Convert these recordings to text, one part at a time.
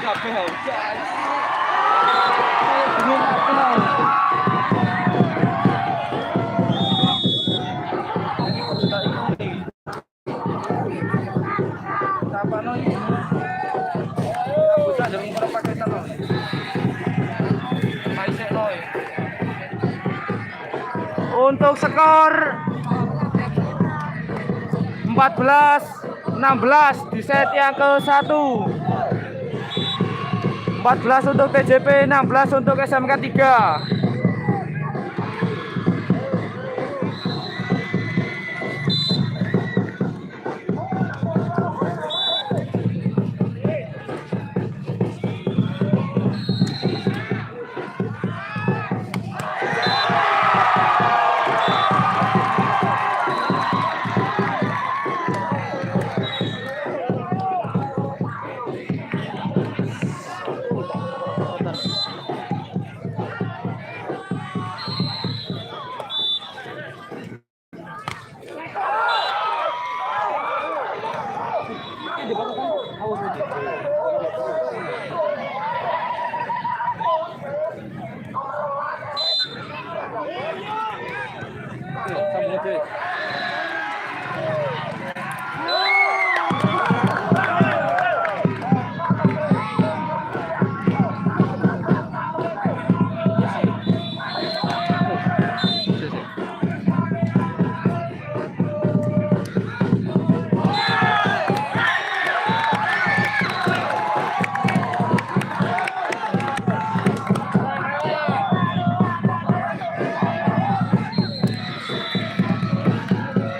kabeh. Bingung kabeh. Untuk skor 14-16 di set yang ke-1. 14 untuk TJP, 16 untuk SMK 3.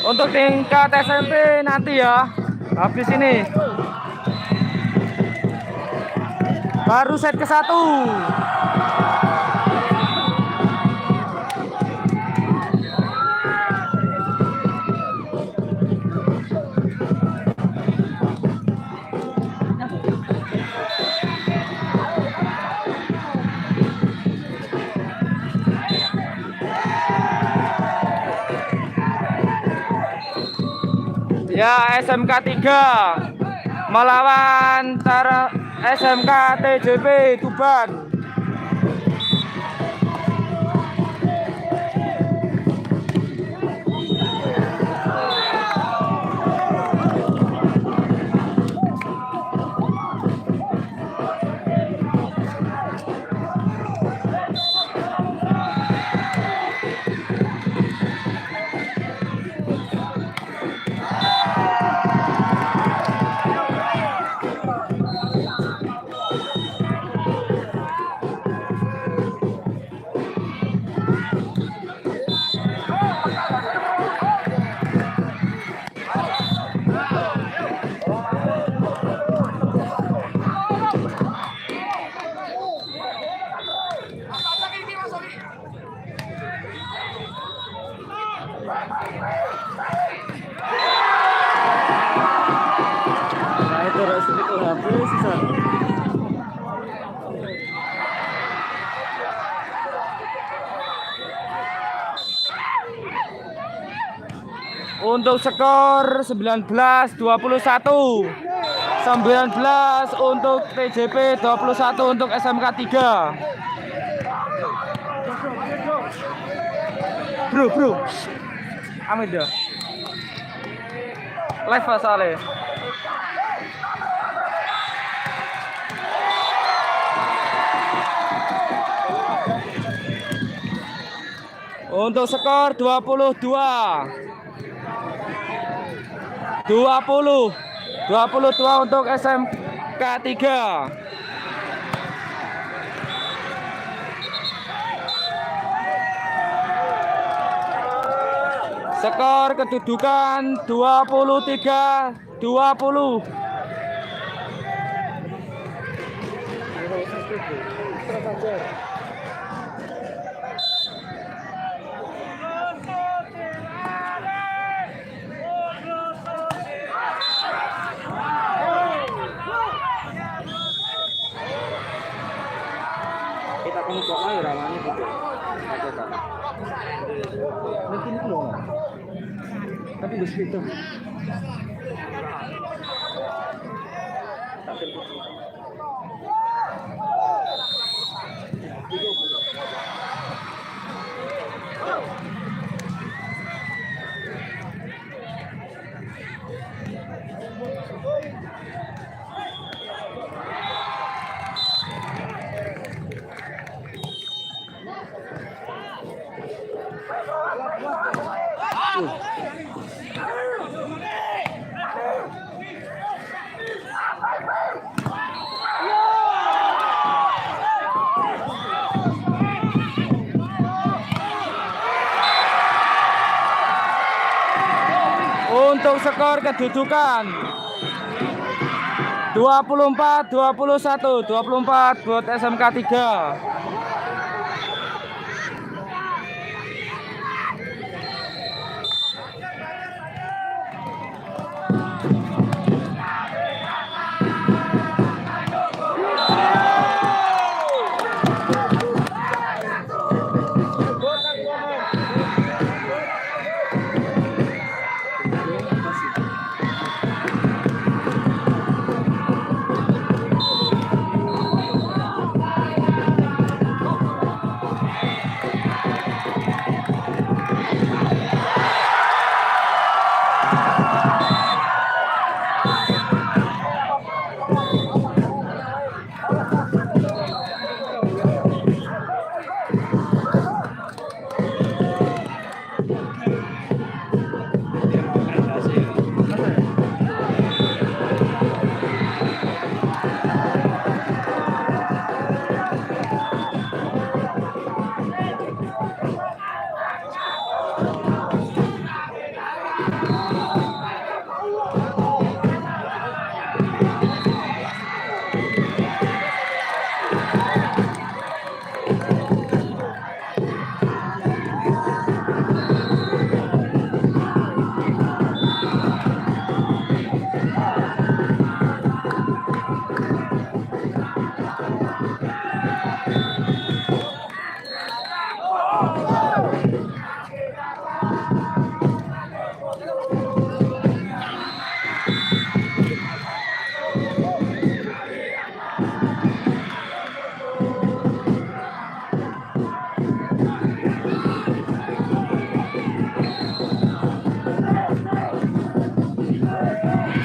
Untuk tingkat SMP nanti ya, habis ini baru set ke-1. Ya, SMK 3 melawan SMK TJP Tuban. Untuk skor 19-21. 19 untuk TJP, 21 untuk SMK 3. Bro. Amit dah. Live asale. Untuk skor 22 untuk SMK 3. Skor kedudukan 23-20. Kita kamu kok ayo ramane gitu. Mungkin itu loh. Tapi di situ. Untuk skor kedudukan 24-21, 24 buat SMK 3.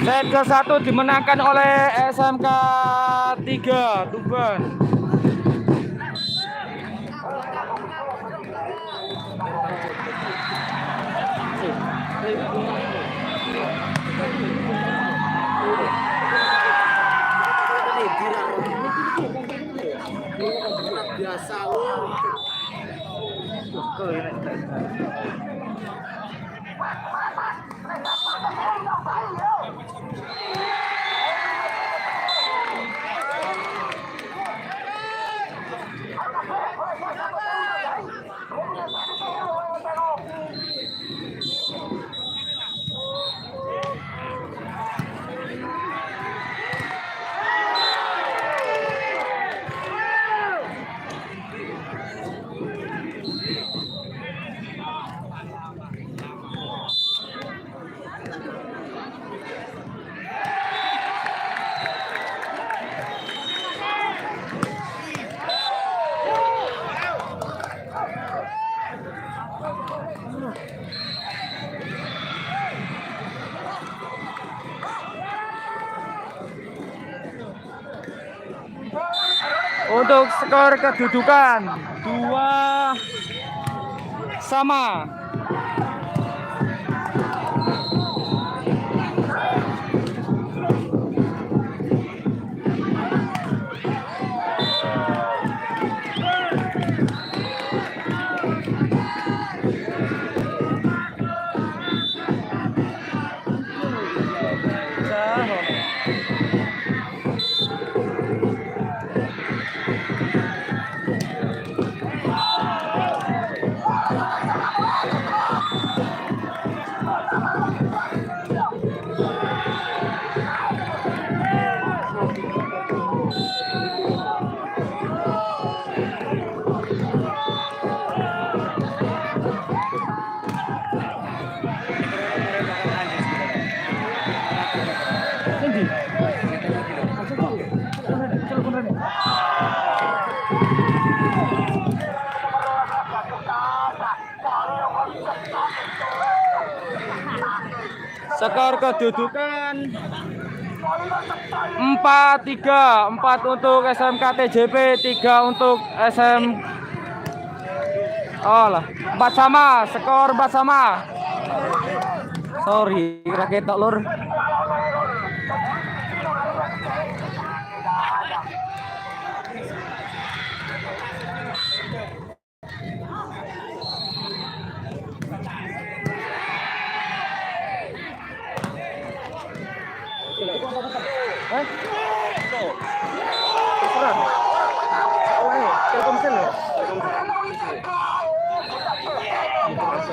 Set ke-1 dimenangkan oleh SMK 3 Tuban. Biasa. Untuk skor kedudukan 2 sama. Skor kedudukan 4-3, 4 untuk SMK TJP, 3 untuk SM. Oh lah, 4 sama, skor 4 sama. Sorry, raket tok lur. Hah? Terserah. Oh, ini Telkomsel ya?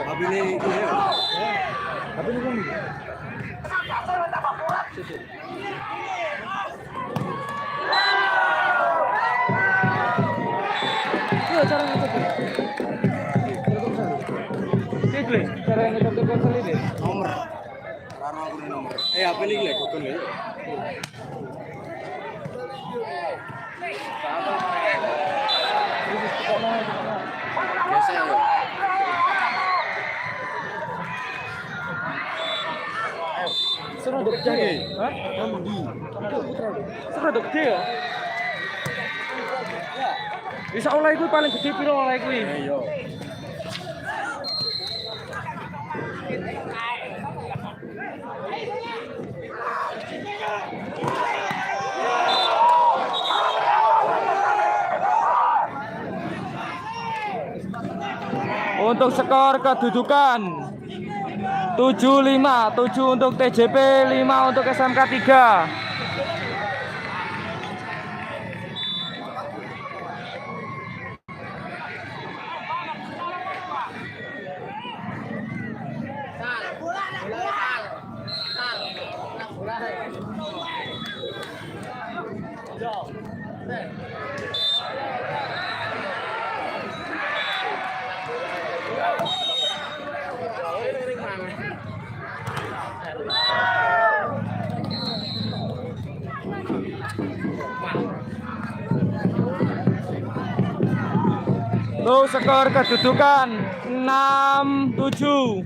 Habis ini itu ya. Habis ini kan? Iya, cara ngecek. Telkomsel. Cara ngecek Telkomsel ini. Nomor. Karena aku nomor. HP ini lek kokon lek. Biasa ya. Suruh dok jaga. Hah? Suruh dok dia. Bisa oleh gue paling gede piro oleh gue. Iya. Untuk skor kedudukan 7-5, 7 untuk TJP, 5 untuk SMK 3. Tuh skor kedudukan 6-7.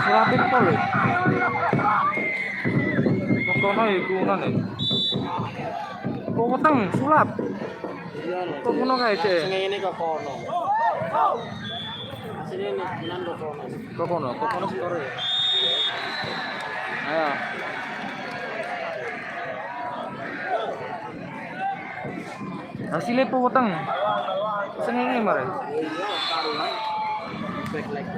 Rapid pol. Kono iku ngene. Kok weteng sulap. Iya lho. Kok ngono kae, Cek? Sing ngene kok kono. Sini nan kok kono. Kok kono skore. Ayo. Hasilnya po weteng. Sing ngene mare. Iya, taruhan. Back leg.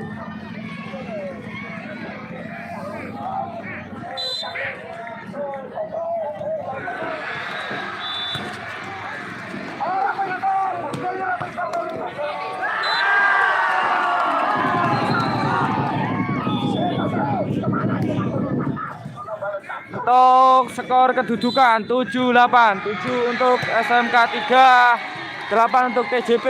Untuk skor kedudukan 7-8, 7 untuk SMK 3, 8 untuk TJP.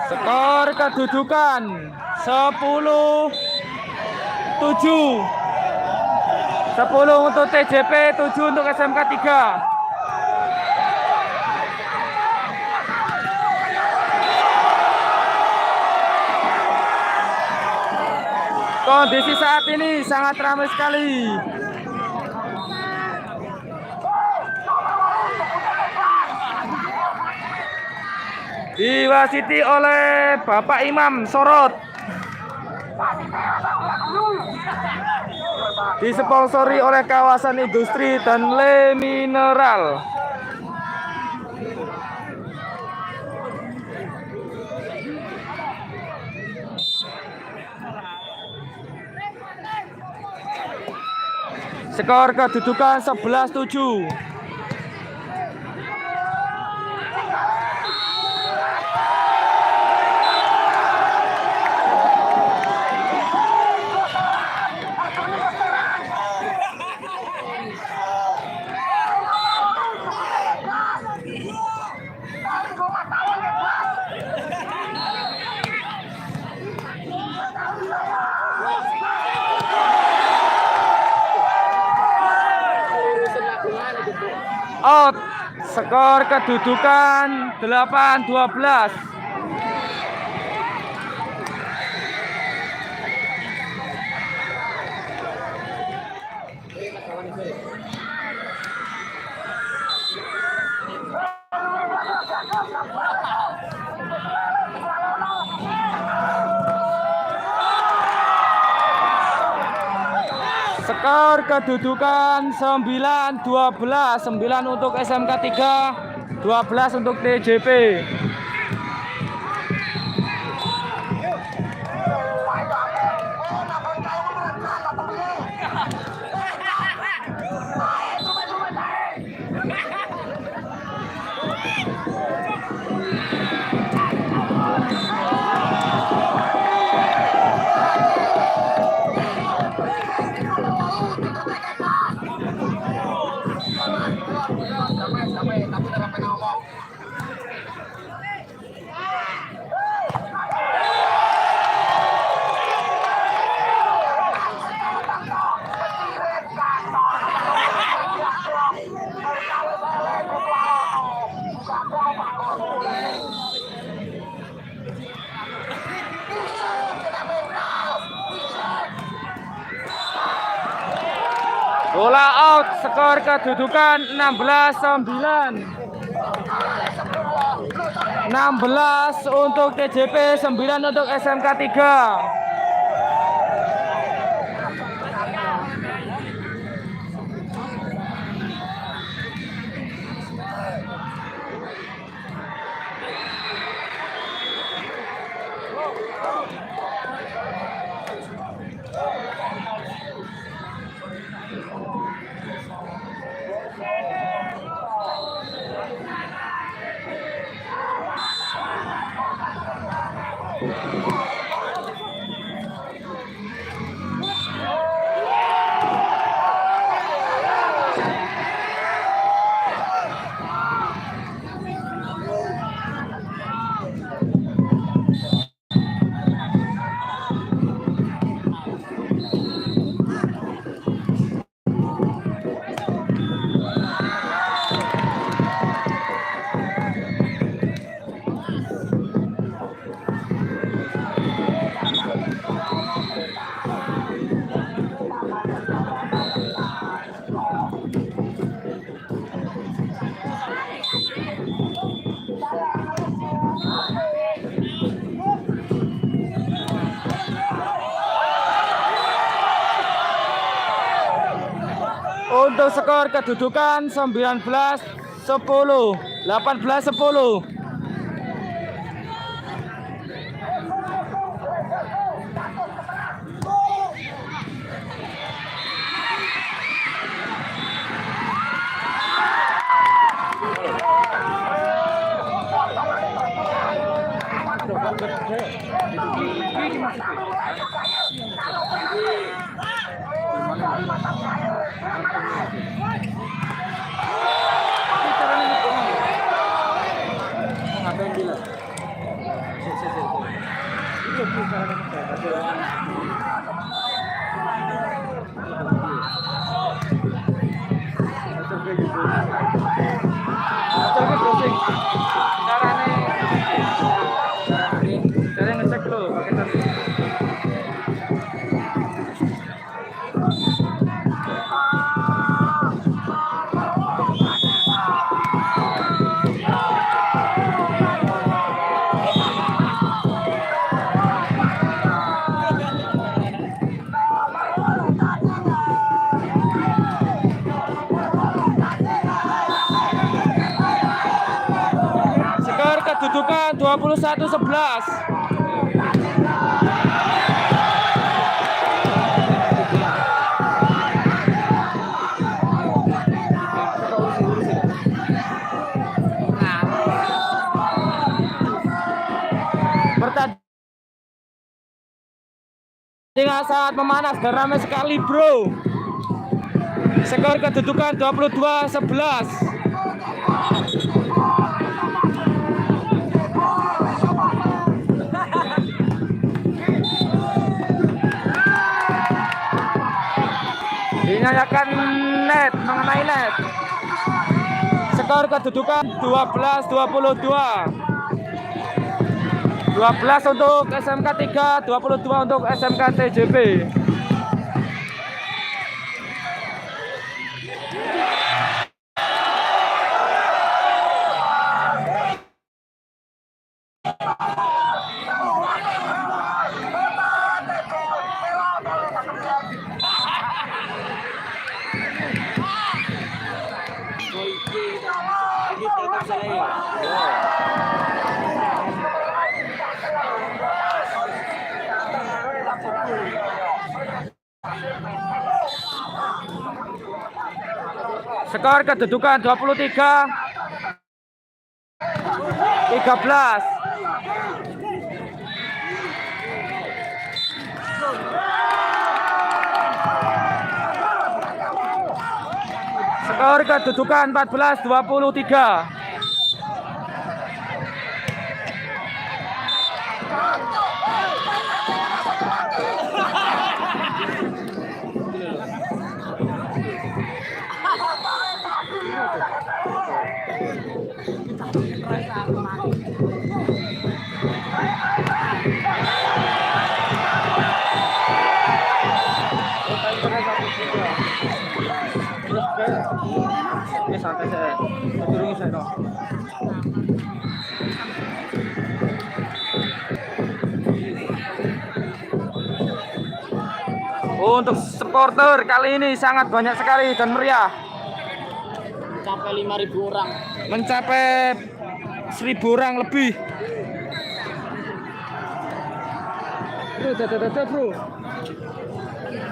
Skor kedudukan 10-7. 10 untuk TJP, 7 untuk SMK 3. Kondisi saat ini sangat ramai sekali. Diwasiti oleh Bapak Imam Sorot. Disponsori oleh Kawasan Industri dan Le Mineral. Skor kedudukan 11-7. out. Skor kedudukan 8-12. Skor kedudukan 9-12. 9 untuk SMK 3, 12 untuk TJP. Bola out, skor kedudukan 16-9. 16 untuk TJP, 9 untuk SMK 3. Untuk skor kedudukan 19-10, 18-10. Cara ngecek lo pakai tadi. Skor kedudukan 21-11. Pertandingan sangat memanas dan ramai sekali, bro. Skor kedudukan 22-11. Dinyatakan net, mengenai net. Skor kedudukan 12-22. 12 untuk SMK 3, 22 untuk SMK TJP. Skor kedudukan 23 13. Skor kedudukan 14-23. Santai saya, turunnya saya dong. Untuk supporter kali ini sangat banyak sekali dan meriah. Mencapai 5.000 orang. Mencapai 1.000 orang lebih. Bro, bro.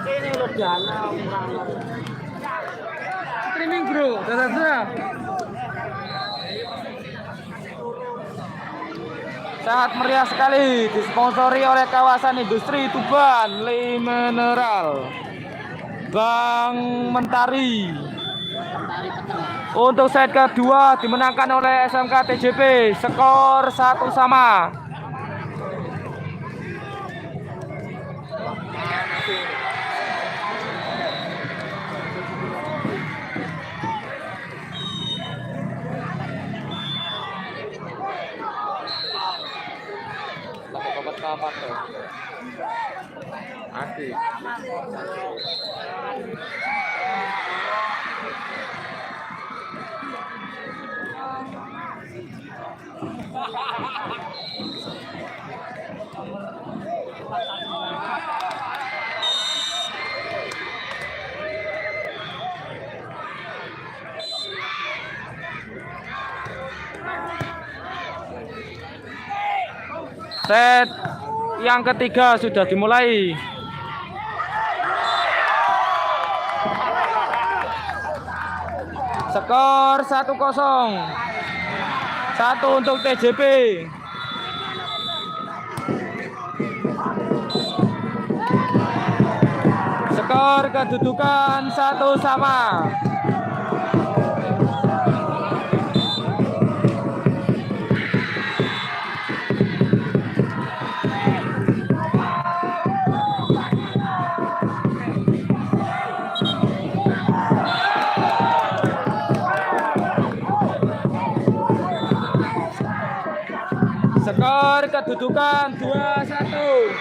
Ini lo dana Streaming bro, sangat meriah sekali, disponsori oleh kawasan industri Tuban, Le Mineral, Bank Mentari. Untuk set kedua dimenangkan oleh SMK TJP, skor 1-1. Asik. Set yang ketiga sudah dimulai. Skor 1-0. 1 untuk TJP. Skor kedudukan 1-1. Skor kedudukan 2-1.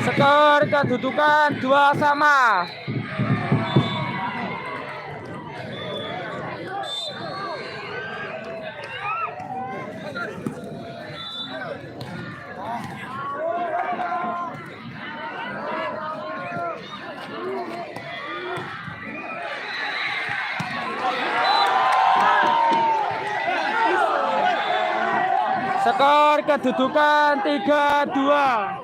Skor kedudukan 2-2. Skor kedudukan 3-2.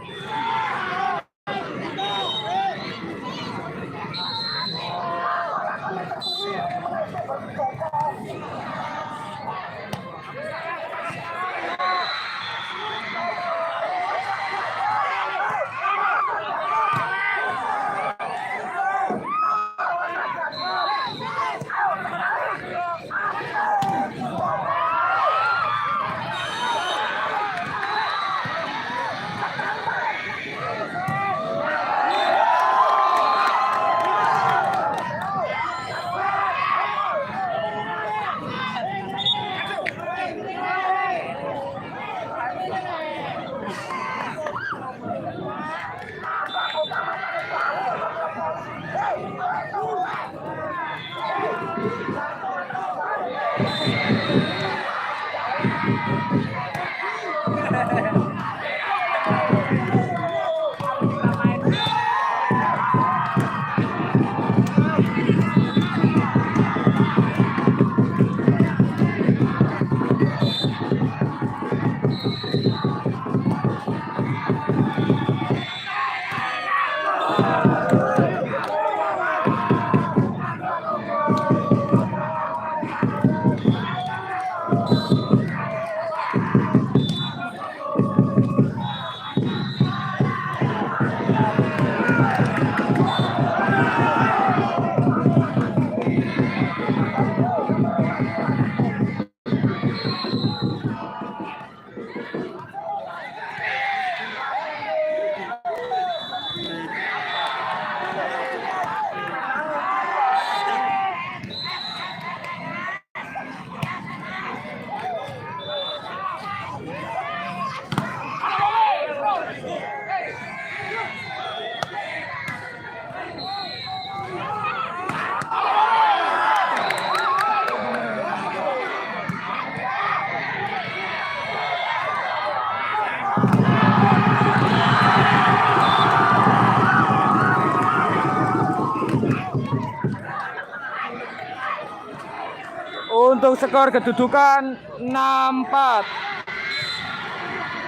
Untuk skor kedudukan 6-4.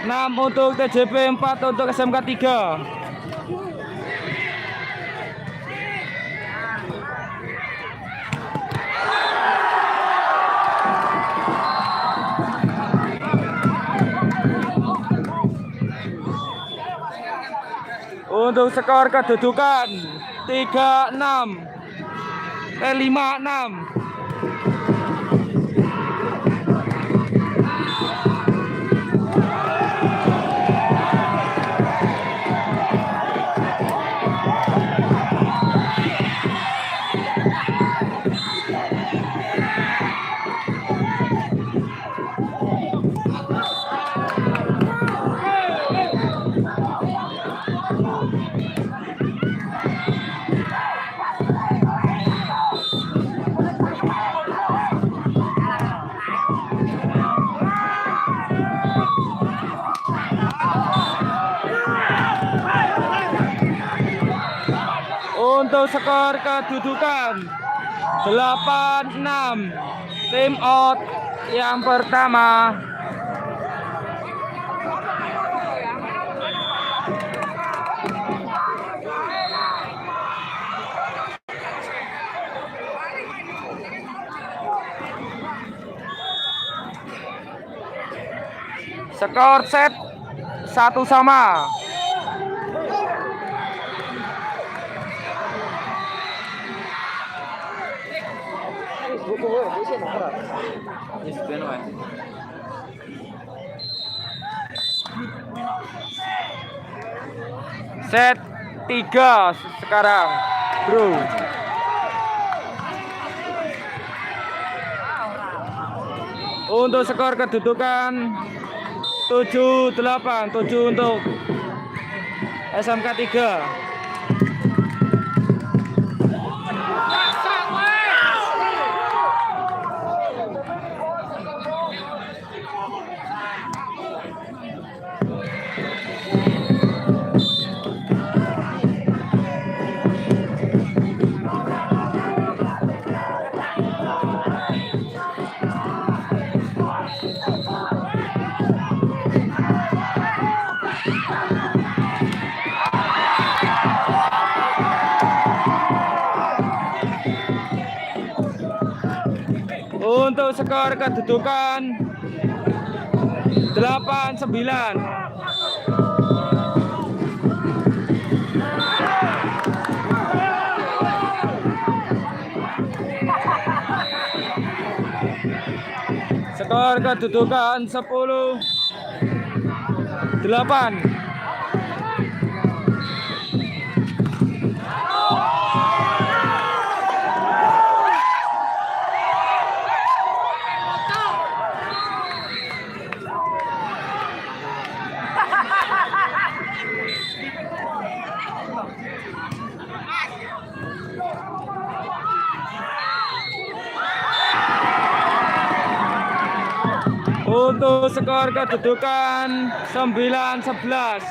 6 untuk TJP, 4 untuk SMK 3. Untuk skor kedudukan 3-6. 5-6. Untuk skor kedudukan 8-6. Tim out yang pertama. Skor set 1-1. Set 3 sekarang, bro. Untuk skor kedudukan 7-8. 7 untuk SMK 3. Untuk skor kedudukan 8-9. Skor kedudukan 10-8. Untuk skor kedudukan 9-11.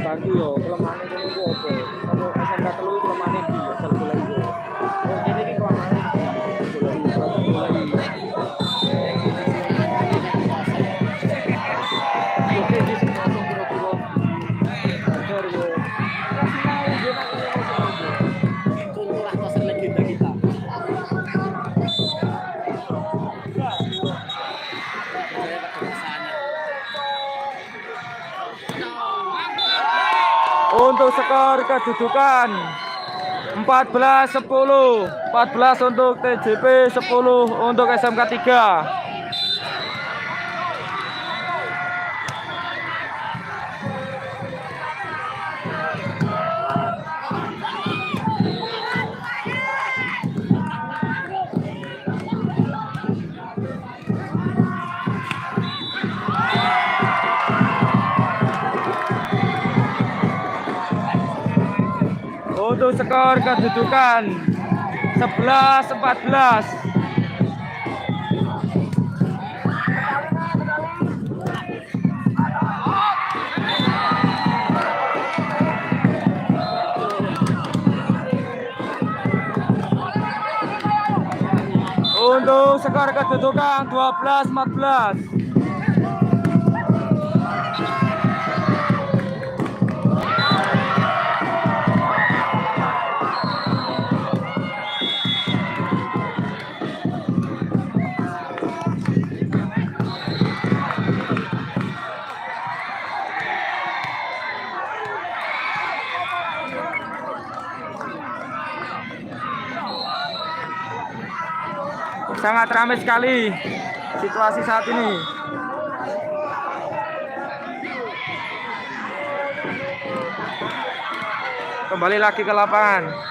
Bantu yo kelemahannya kono ku opo? Kalau SMK telu kelemahannya di asal bola iku. Oh kene iki kelemahannya bola iki. Oke di sini langsung kira-kira. Ajar yo. Contohlah pasar legenda kita. Untuk skor kedudukan 14-10. 14 untuk TJP, 10 untuk SMK 3. Untuk skor kedudukan 11-14. Untuk skor kedudukan 12-14. Sangat ramai sekali situasi saat ini. Kembali lagi ke lapangan.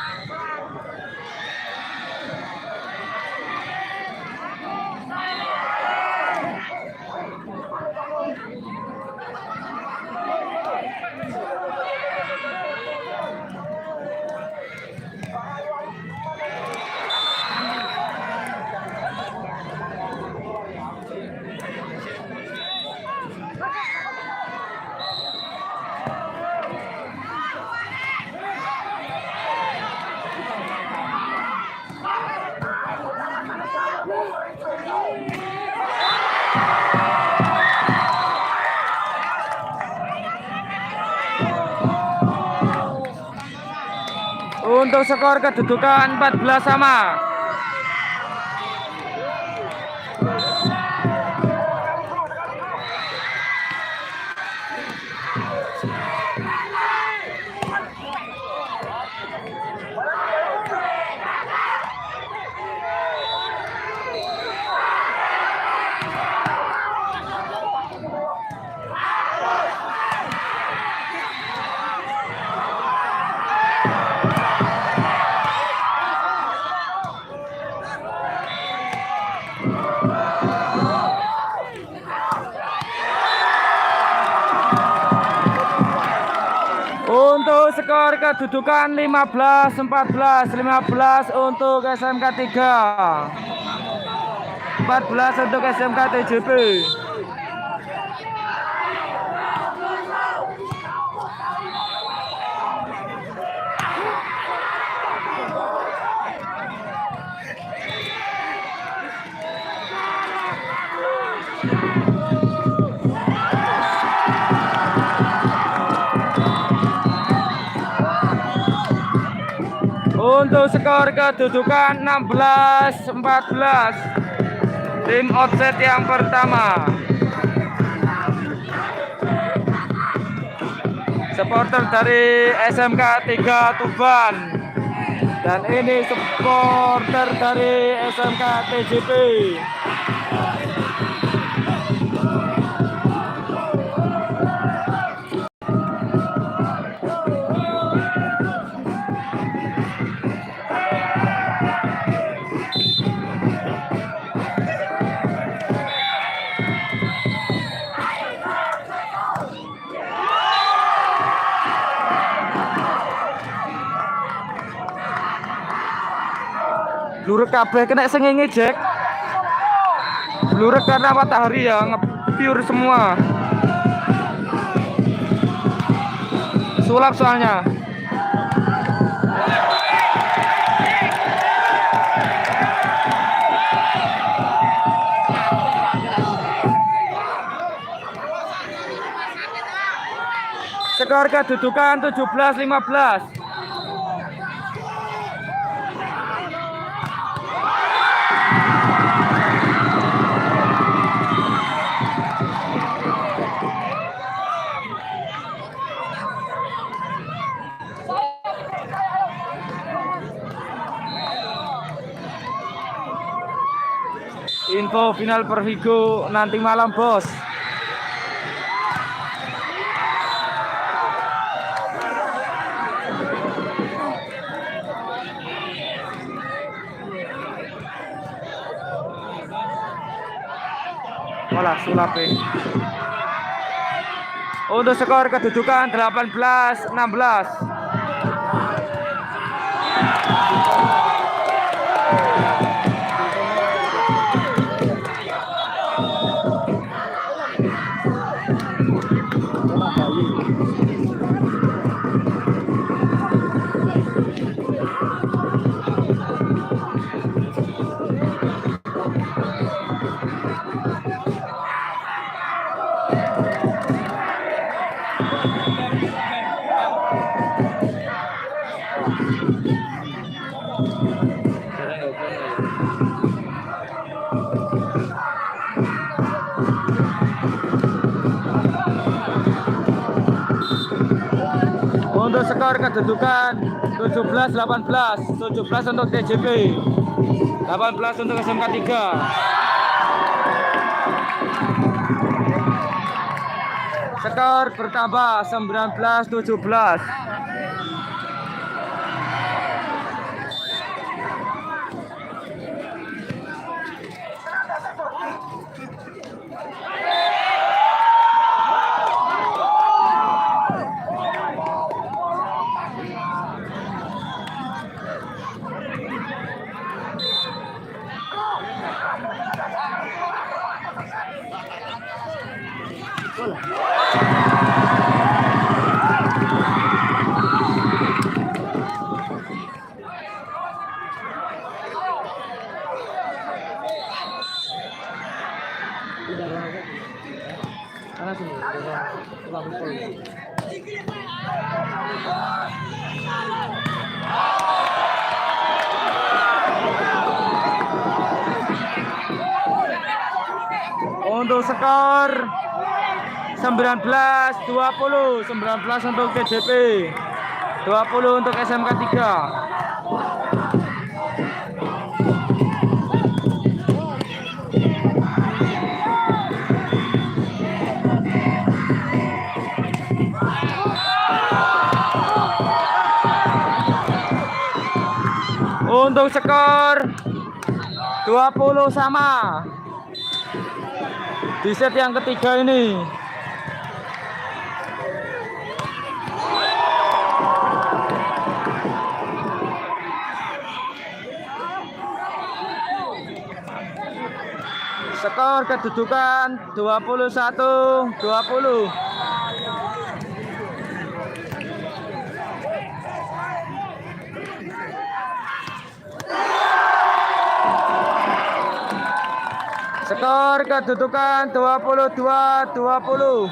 Untuk skor kedudukan 14 sama. Untuk skor kedudukan 15-14, 15 untuk SMK 3, 14 untuk SMK TJP. Untuk skor kedudukan 16-14, tim outset yang pertama. Supporter dari SMK 3 Tuban. Dan ini supporter dari SMK TJP. Blurek kabeh kena sengenge Jack. Blurek karena matahari ya, nge-pure semua. Sulap soalnya. Skor kedudukan 17-15. Info final Pervigo nanti malam, bos. Malah sulapin. Untuk skor kedudukan 18-16. Untuk skor kedudukan 17-18, 17 untuk TJP, 18 untuk SMK 3. Skor bertambah 19-17. Untuk skor 19-20, 19 untuk TJP, 20 untuk SMK 3. Untuk skor 20 sama di set yang ketiga ini. Skor kedudukan 21-20. Skor kedudukan 22-20.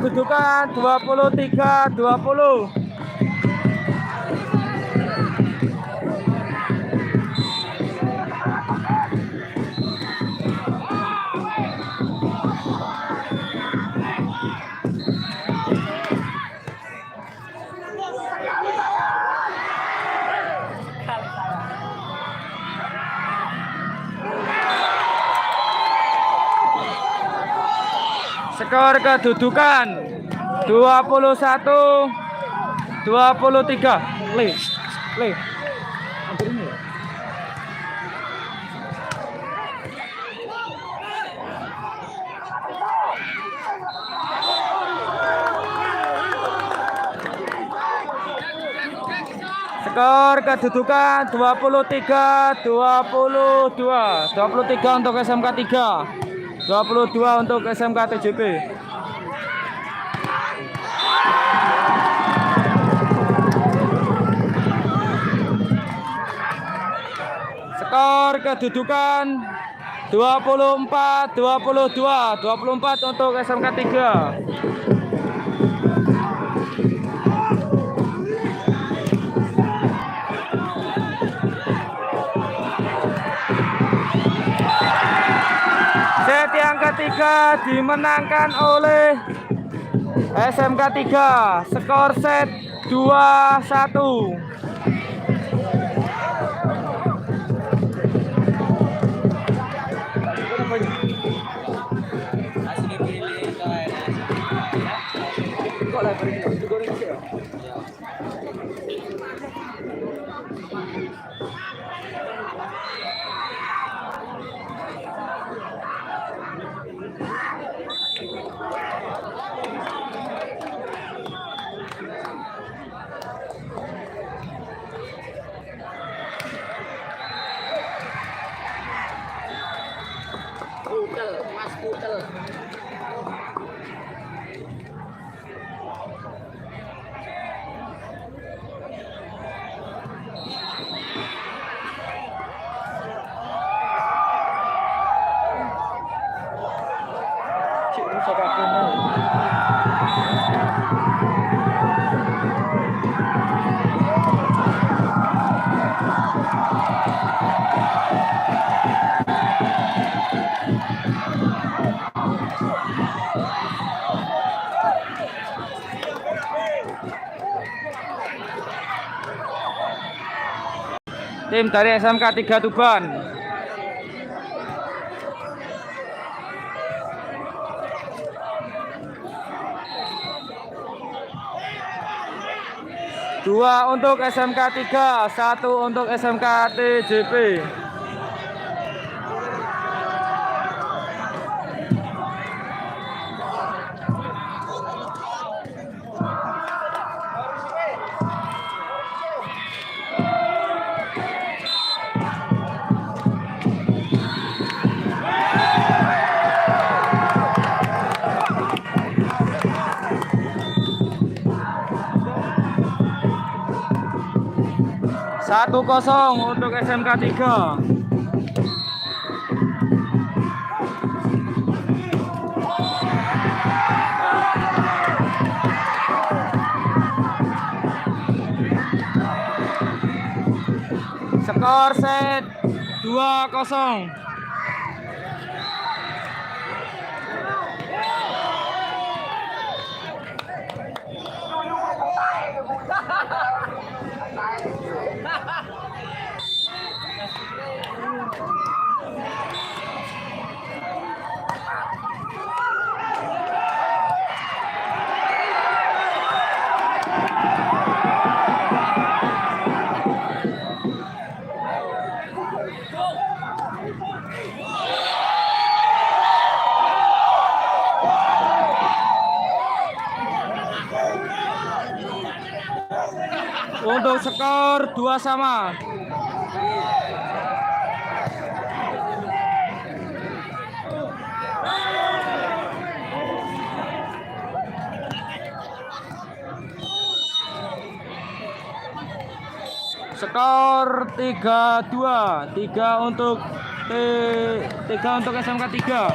kedudukan 23-20. Skor kedudukan 21-23. Le. Skor kedudukan 23-22. 23 untuk SMK 3. 22 untuk SMK TJP. Skor kedudukan 24-22. 24 untuk SMK 3. Set yang ketiga dimenangkan oleh SMK 3. Skor set 2-1. Mas Putel. Tim dari SMK 3 Tuban. Dua untuk SMK 3, 1 untuk SMK TJP. Satu kosong untuk SMK 3. Skor set 2-0. Untuk skor 2 sama. Skor 3-2. 3 untuk SMK 3.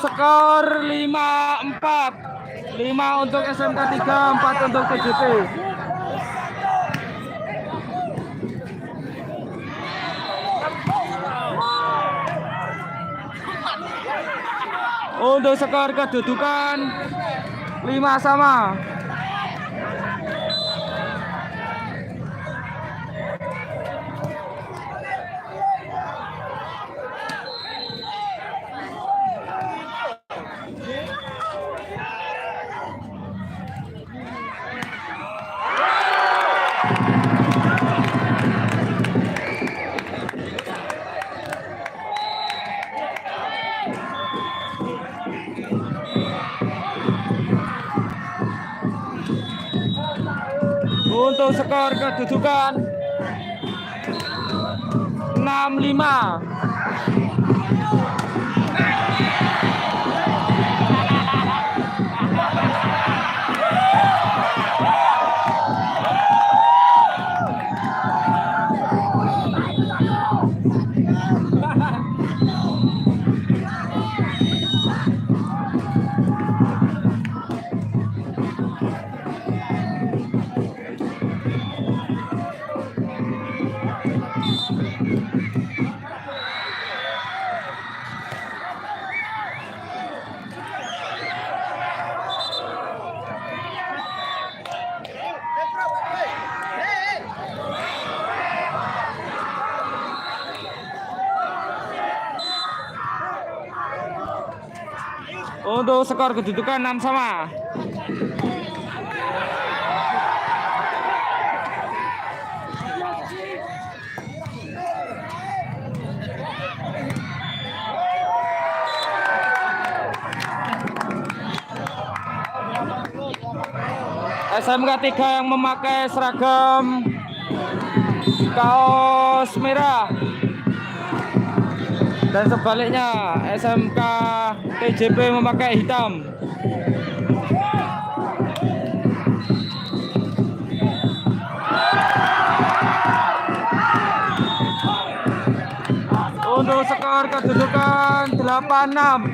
skor 5-4. 5 untuk SMK 3, 4 untuk TJP. Untuk skor kedudukan 5 sama. Untuk skor kedudukan 6-5. Untuk skor kedudukan 6 sama. SMK 3 yang memakai seragam kaos merah dan sebaliknya SMK TJP memakai hitam. Untuk skor kedudukan 8-6.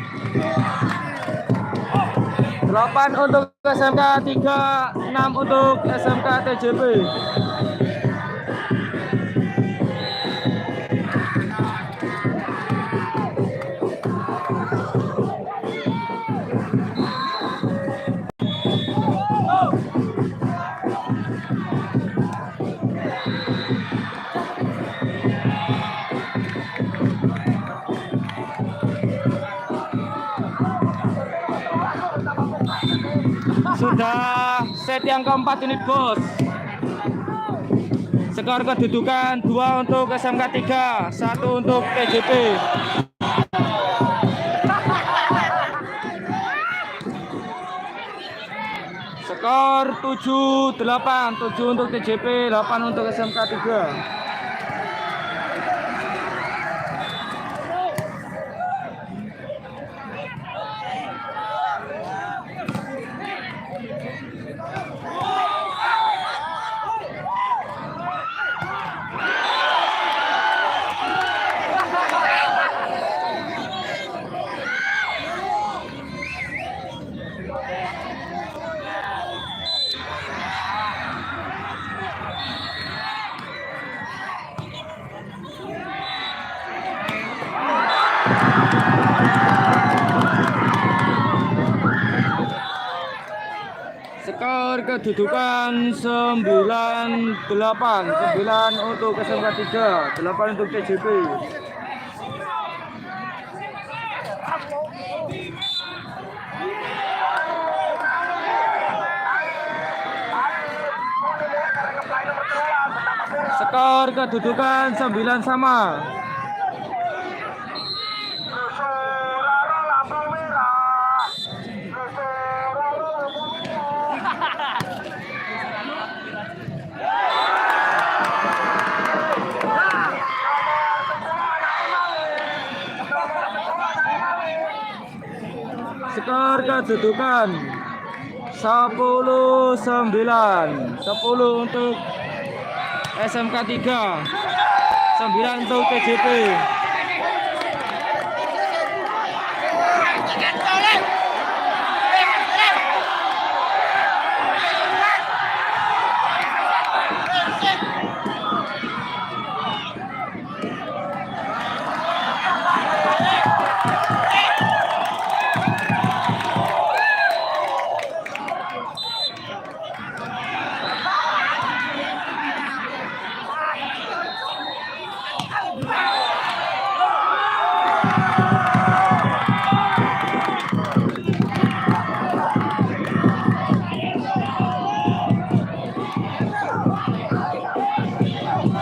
8 untuk SMK 3, 6 untuk SMK TJP. Sudah set yang keempat ini bos. Skor kedudukan 2 untuk SMK 3, 1 untuk TJP. Skor 7-8, 7 untuk TJP, 8 untuk SMK 3. Skor kedudukan 9-8, 9 untuk SMK 3, 8 untuk TJP. Skor kedudukan 9 sama. Skor kedudukan 10-9, 10 untuk SMK 3, 9 untuk TJP.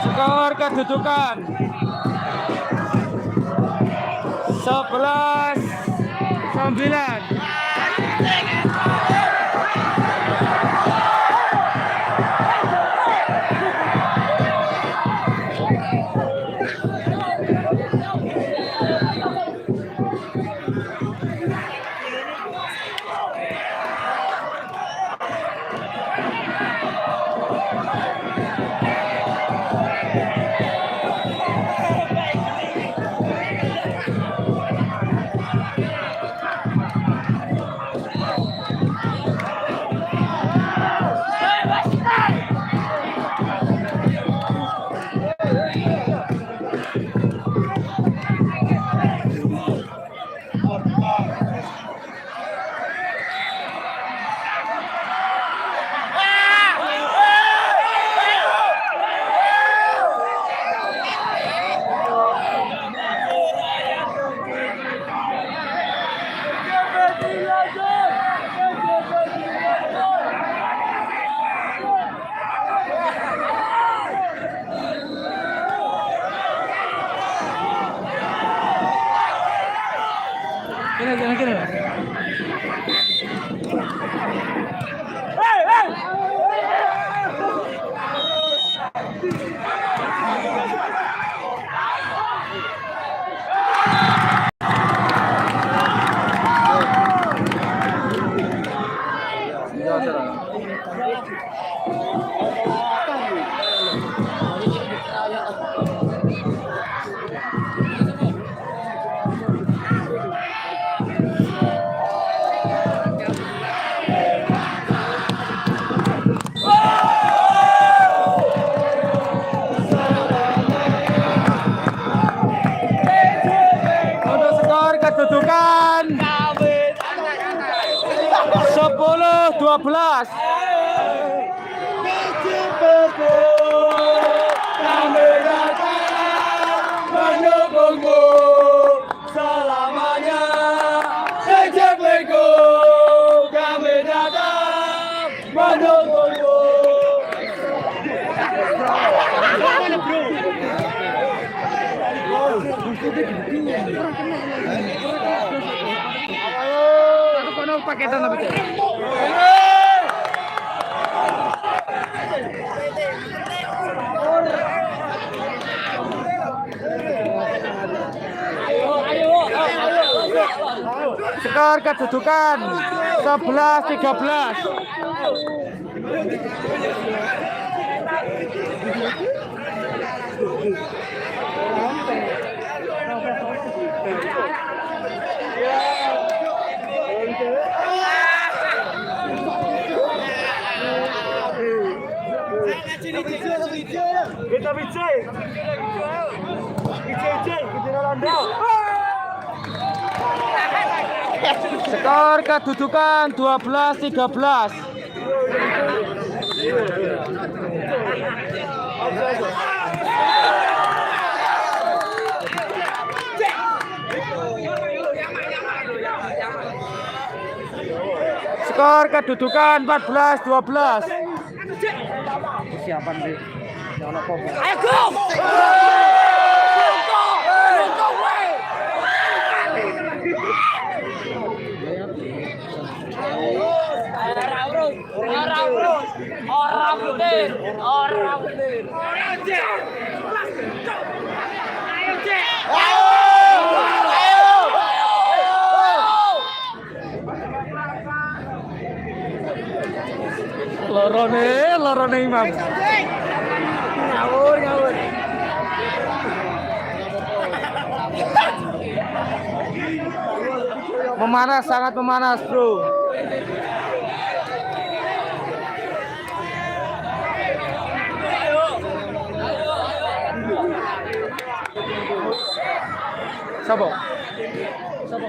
Skor kedudukan 11-9. Untuk skor kedudukan 10-12. Kami datang mendukungmu selamanya. Ejekliku, kami datang mendukungmu. Paketan apa itu? Skor kedudukan 11-13. Kita bicara. Skor kedudukan 12-13. Skor kedudukan 14-12. Persiapan di ayo go! Orang bener. Lorone Imam. Ngawur. Memanas, sangat memanas, bro. Sabo. Sabo.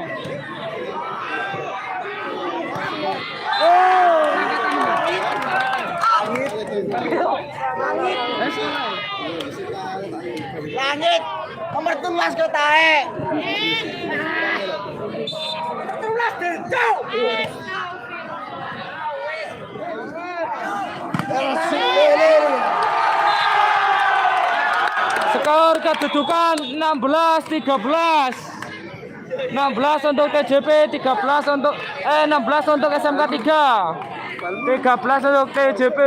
Langit nomor 13 ke tae. 13 dicau. Skor kedudukan 16-13. 16 untuk TJP, 13 untuk 16 untuk SMK 3. 13 untuk TJP.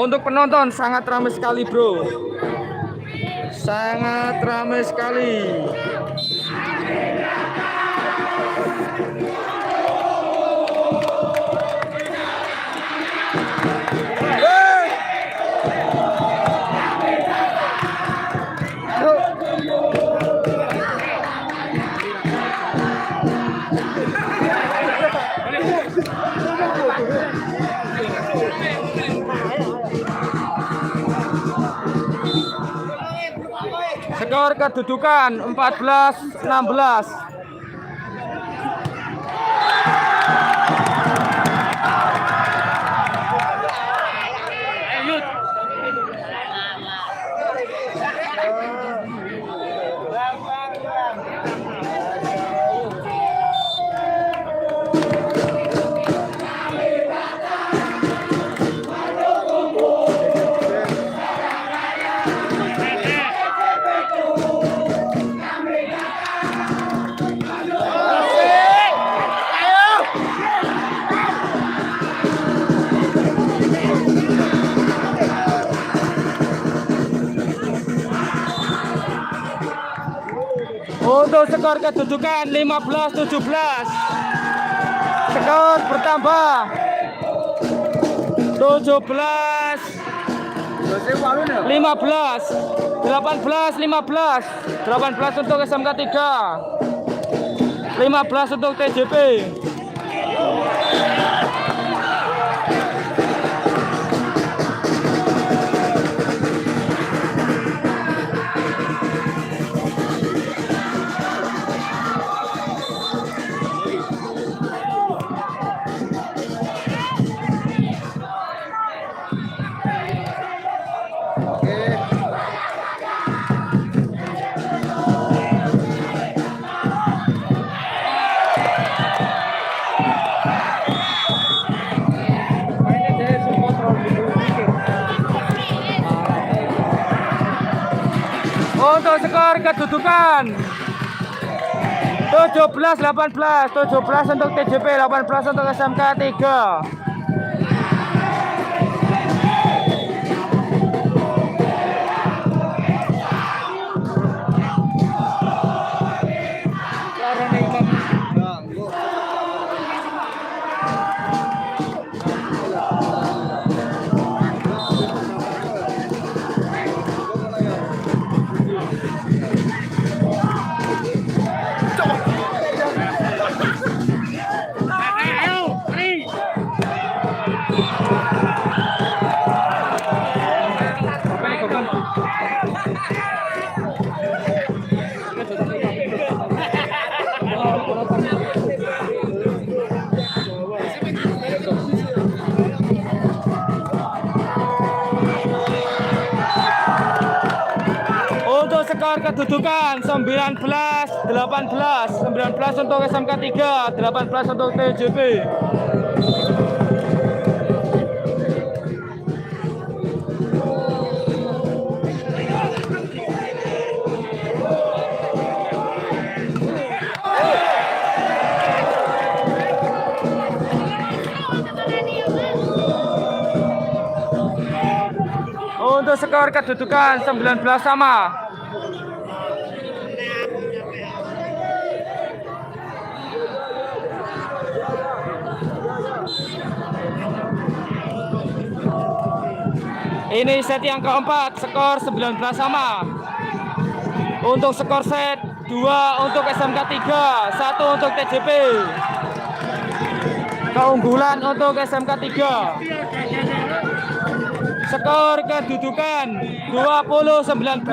Untuk penonton sangat ramai sekali, bro. Sangat ramai sekali. Skor kedudukan 14-16. Untuk skor kedudukan 15-17. Skor bertambah 17 15 18 15 18 untuk SMK 3, 15 untuk TJP. Untuk skor kedudukan 17-18, 17 untuk TJP, 18 untuk SMK 3. Untuk skor kedudukan 19-18, 19 untuk SMK 3, 18 untuk TJP. Untuk skor kedudukan 19 sama. Ini set yang keempat, skor 19 sama. Untuk skor set 2 untuk SMK 3, 1 untuk TJP. Keunggulan untuk SMK 3. Skor kedudukan 20-19.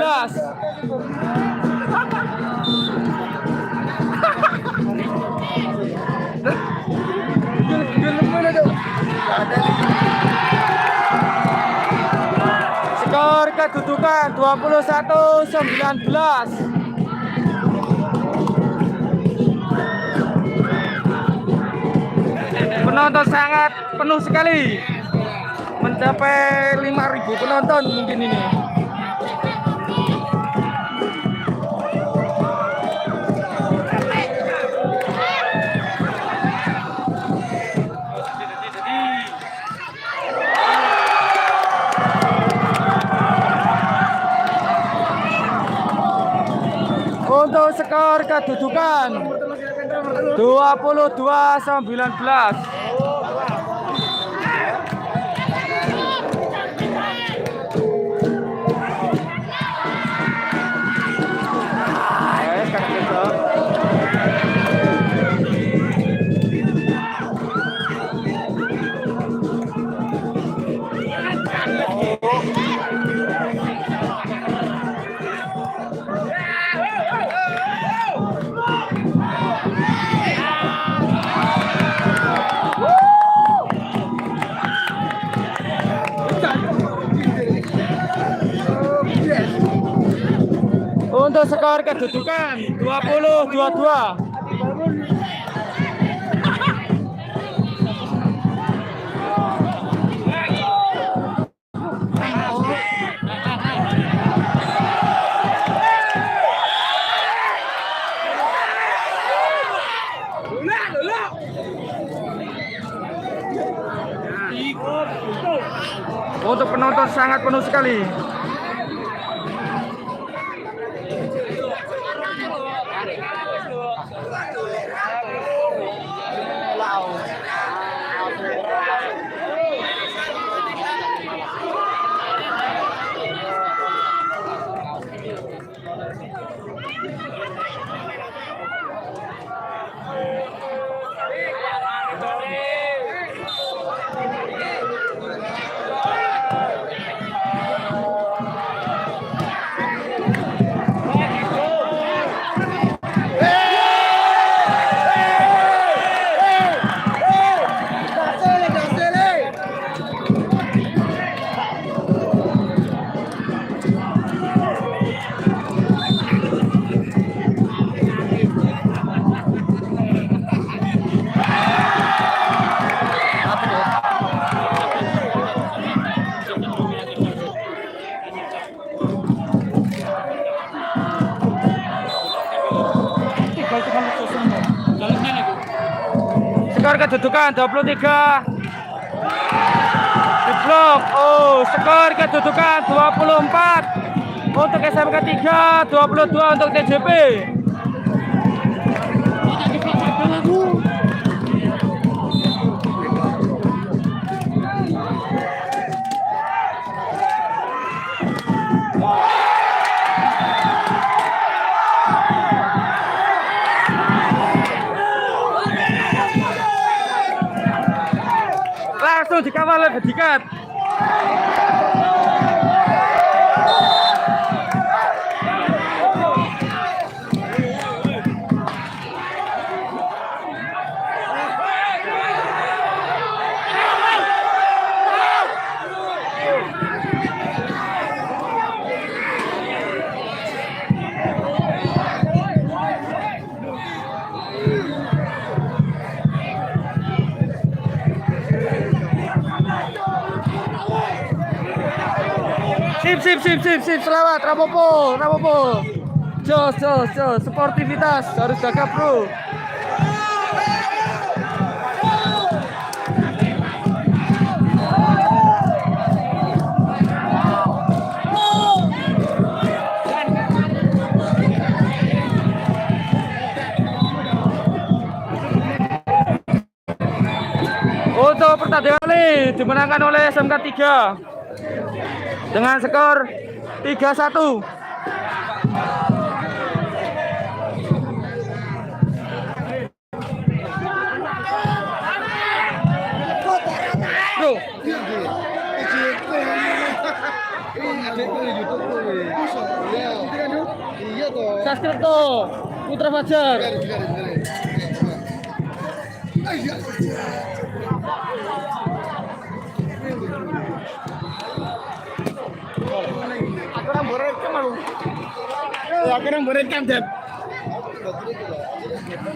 Skor kedudukan 21-19. Penonton sangat penuh sekali, mencapai 5.000 penonton mungkin ini. Untuk skor kedudukan 22-19. Untuk skor kedudukan 20-22. Untuk penonton sangat penuh sekali. Skor kedudukan 23. Diblok. Oh, skor kedudukan 24 untuk SMK 3, 22 untuk TJP. Langsung dikawal oleh Bedikat. Sip, selamat, rapopo. Jos, sportivitas harus jaga bro. dimenangkan oleh SMK 3 dengan skor 3-1. Bro, subscribe tuh Putra Fajar. Aku orang berekam aku. Ya, aku orang berekam dan.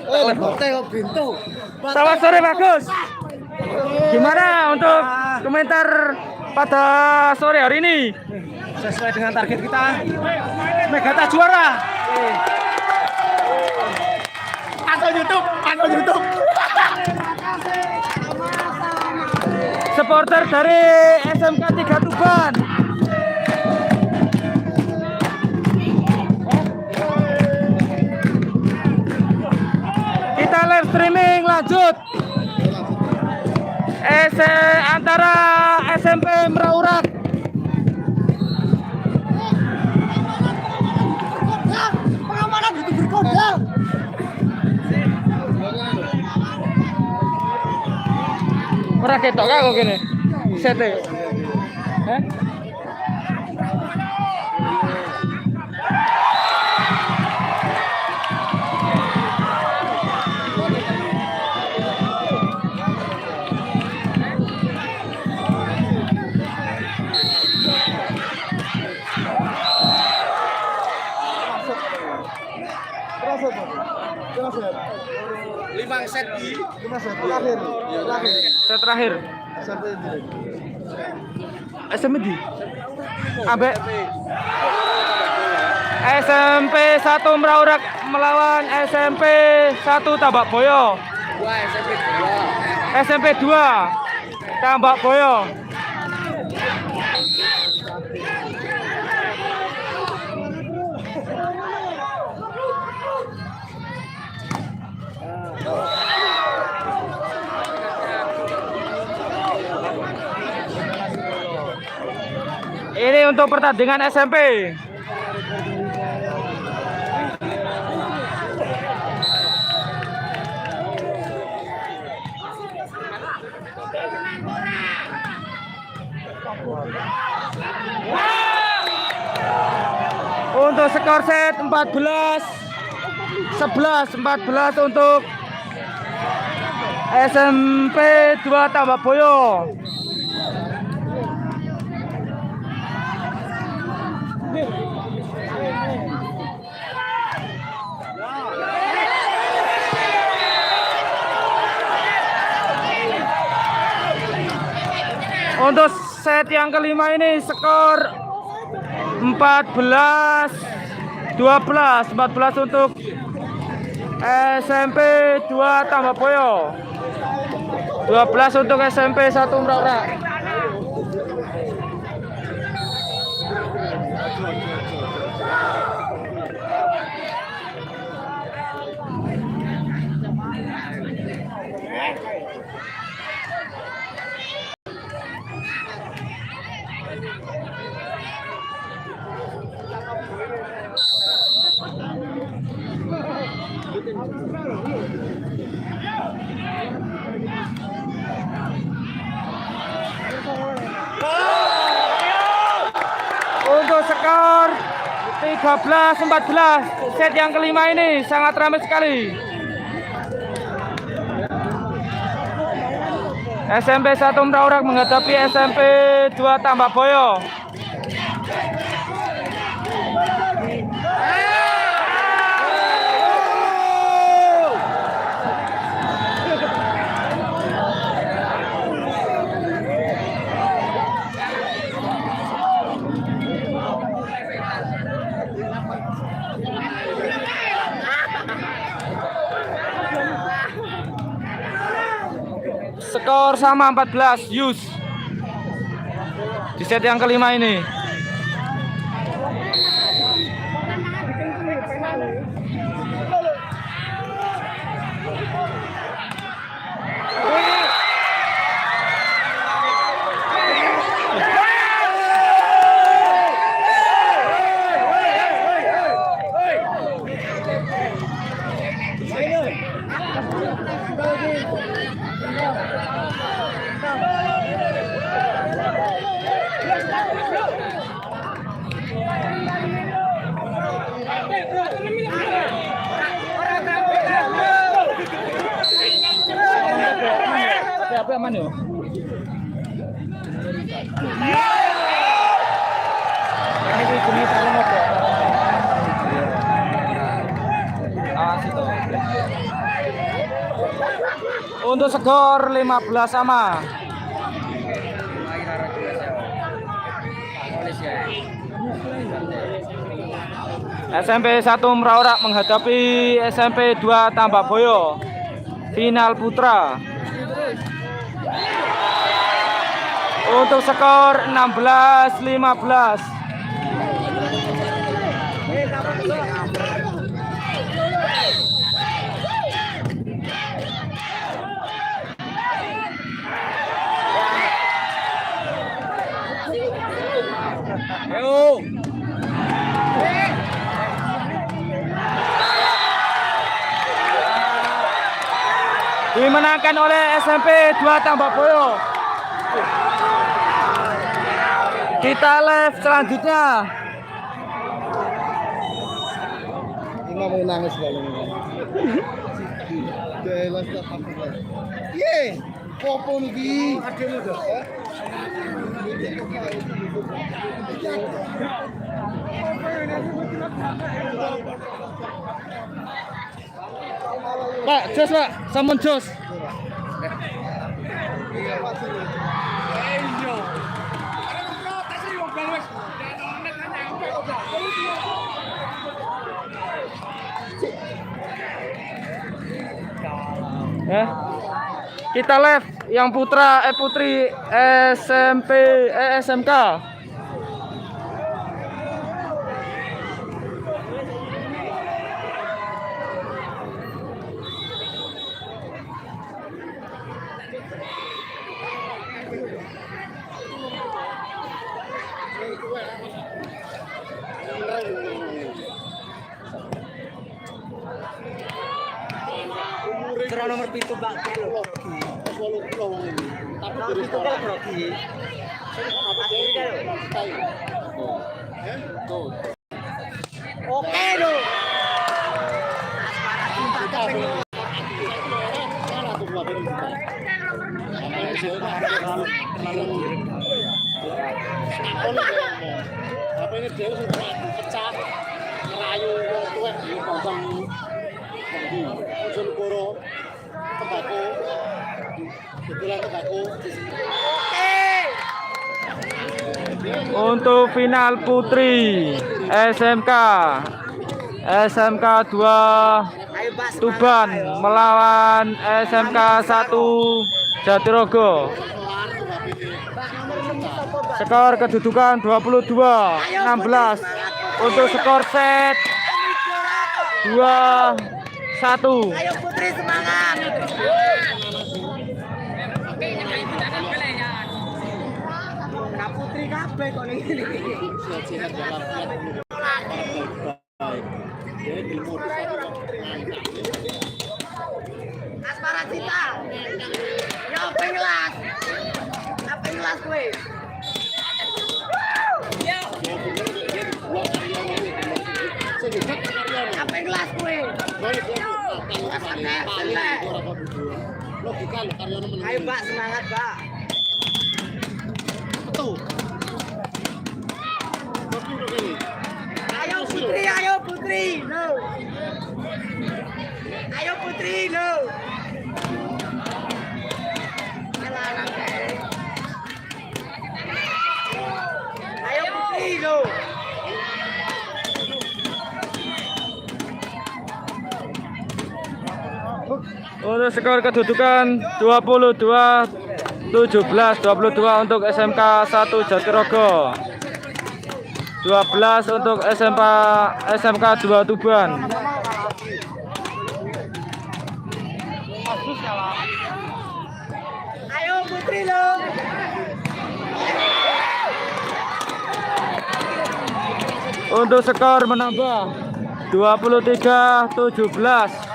Oh, tengok pintu. Selamat sore Bagus. Gimana untuk komentar pada sore hari ini? Sesuai dengan target kita. Megata juara. Pantau YouTube. Supporter dari SMK 3 Tuban. Kita live streaming lanjut. Antara SMP Meraurak. Pengamanan itu berkodam. Ora ketok kok kene. Sete. Hah? Limang set di. Set terakhir. SMP di. Ambek SMP 1 Meraurak melawan SMP 1 Tambak Boyo. SMP 2 Tambak Boyo. Ini untuk pertandingan SMP. Untuk skor set 14 untuk SMP 2 Tambak Boyo. Untuk set yang kelima ini skor 14 untuk SMP 2 Tambak Boyo. 12 untuk SMP 1 Meraurak. Untuk skor 13-14 set yang kelima ini sangat ramai sekali. SMP 1 Meraurak menghadapi SMP 2 Tambak Boyo. Skor sama 14 Yus di set yang kelima ini. tapi aman yo. Ini jenis kaleng apa? Awas itu. Untuk skor 15 sama. SMP 1 Meraorak menghadapi SMP 2 Tambakboyo. Final putra. Untuk skor 16-15. Ayo. Dimenangkan oleh SMP 2 Tambakboyo. Kita live selanjutnya. Ini mau nangis kali ini. Jelas tak apa. Ye, popo niki. Ademu dah. Pak, jos Pak, sampun jos. Ya. Kita live yang putra putri SMP SMK. Cerah nomor pintu Mbak. Tapi dari sekolah grogi. Oke lo. Apa ini dia sudah pecah, ngerayu tuwek di bawang usul koro tembakau kebetulan tembakau. Untuk final putri SMK 2 Tuban melawan SMK 1 Jatirogo. Skor kedudukan 22-16. Untuk skor set 2-1. Ayo putri semangat. Nah putri kabeh kok ngene iki. Sehat jalan baik. Jadi ilmu Asmara Cita. Yo pengelas. Apa ngelas kowe? Apa kelas kowe? Ayo Mbak semangat Mbak. Betul. Ayo Putri, no. Ayo Putri, no. Ayo Putri, no. Untuk skor kedudukan 22-17, 22 untuk SMK 1 Jatirogo, 12 untuk SMK 2 Tuban. Ayo Putri lo. Untuk skor menambah 23-17.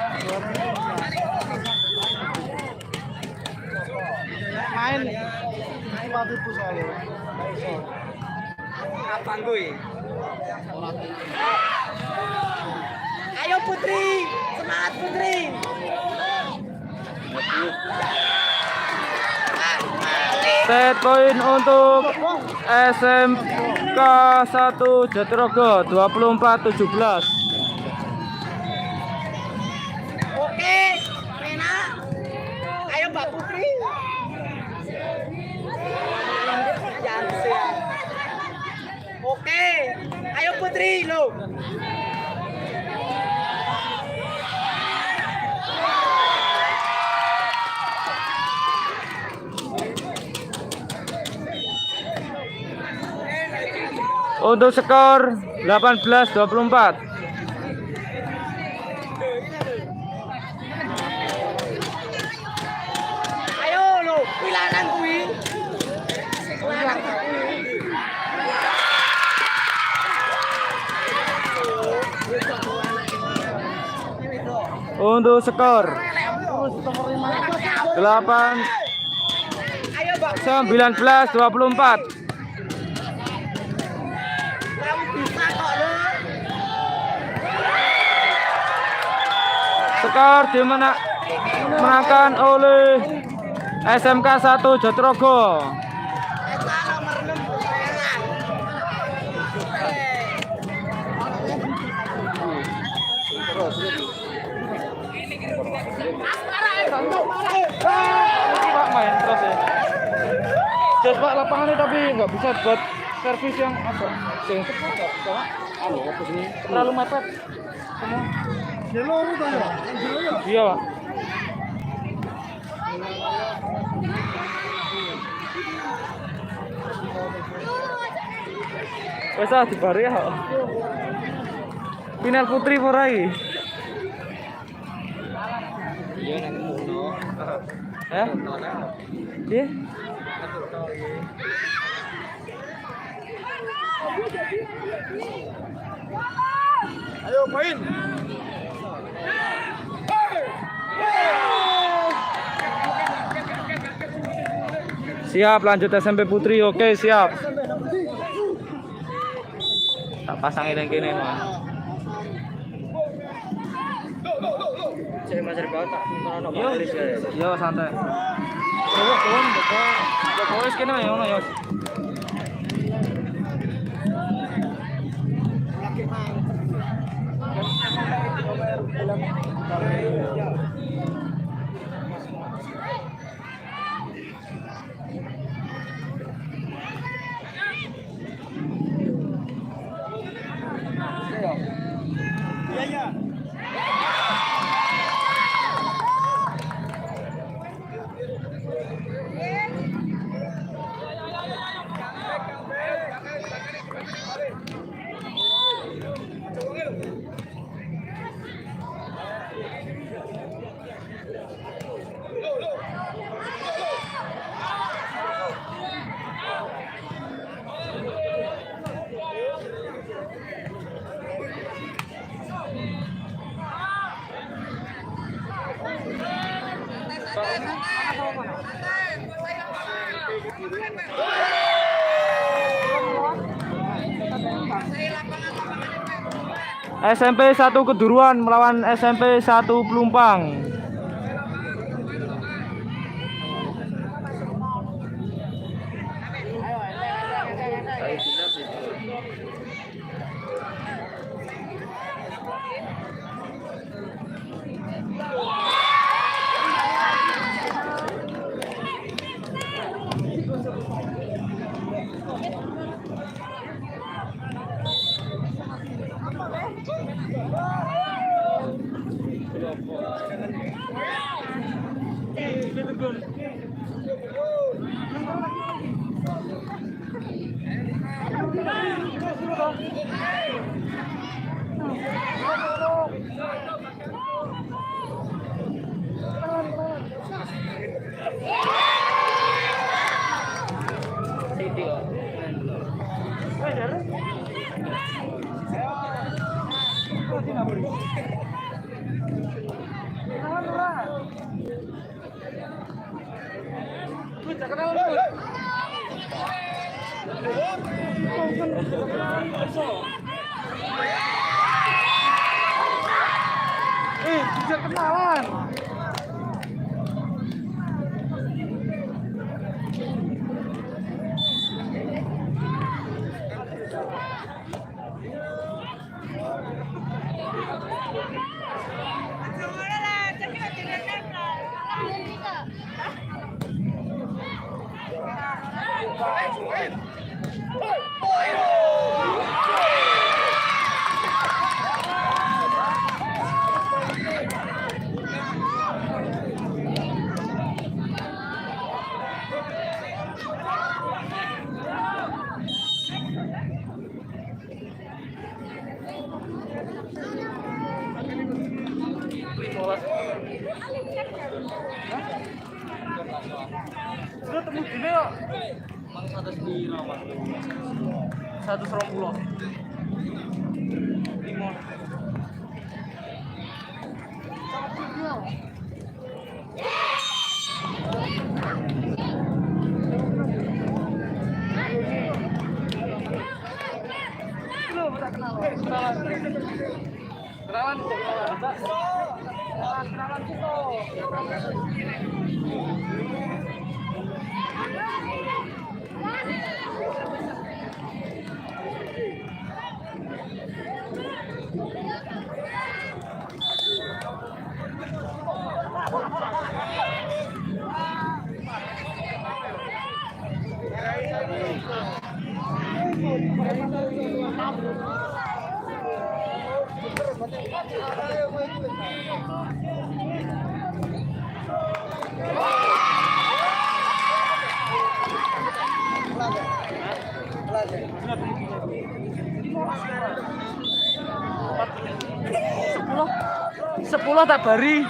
Main waktu itu soalnya. Apa gue? Ayo Putri, semangat Putri. Set poin untuk SMK 1 Jatirogo 24-17. Oke, Rena. Ayo Mbak Putri. Jangan. Oke, ayo Putri lo. Untuk skor 18-24. Ayo lo, wilangan kuwi. Wilangan kuwi. Untuk skor 19-24. Skor dimenangkan oleh SMK 1 Jatirogo. Pak main terus ya. Just Pak lapangannya tapi nggak bisa buat servis yang apa? Yang terlalu mepet. Semua. Iya Pak. Wes ah dibari ya. Final putri porai. Iya nang ngono. Iya. Ayo poin. Siap lanjut SMP Putri. Oke, siap. Tak pasangin yang kini, Man. Saya masih bawa tak ngono Yo, yo santai. Wes kene ya ngono ya. SMP 1 Keduruan melawan SMP 1 Pelumpang. Bisa kenalan. Sudah temu gini kok. Mang 100 Mas. 120. Limon. Kenalan kita. Sepuluh tak bari.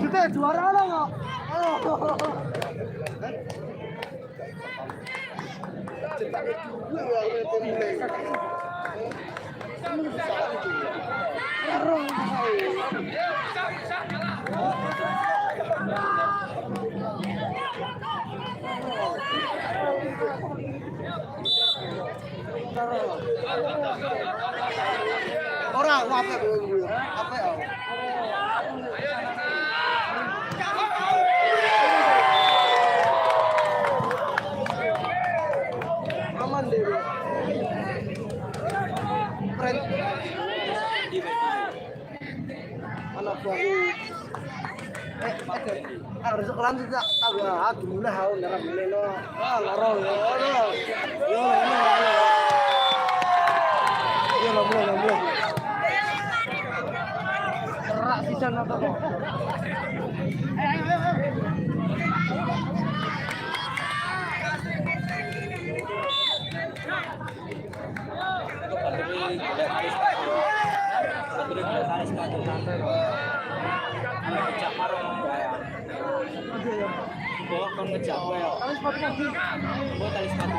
Kita juara lah nggak? Orang apa gue? Apa ya? Aman deh. Keren. Anak baru. Harus Besok kelam tidak tahu aku mulai hau darah mulai lo. Ah laro yo lo. Yo lo mulai. Kerak pisan apa kok? Kon ngejak kowe yo. Tali sepatu lagi. Mbok tali sepatu.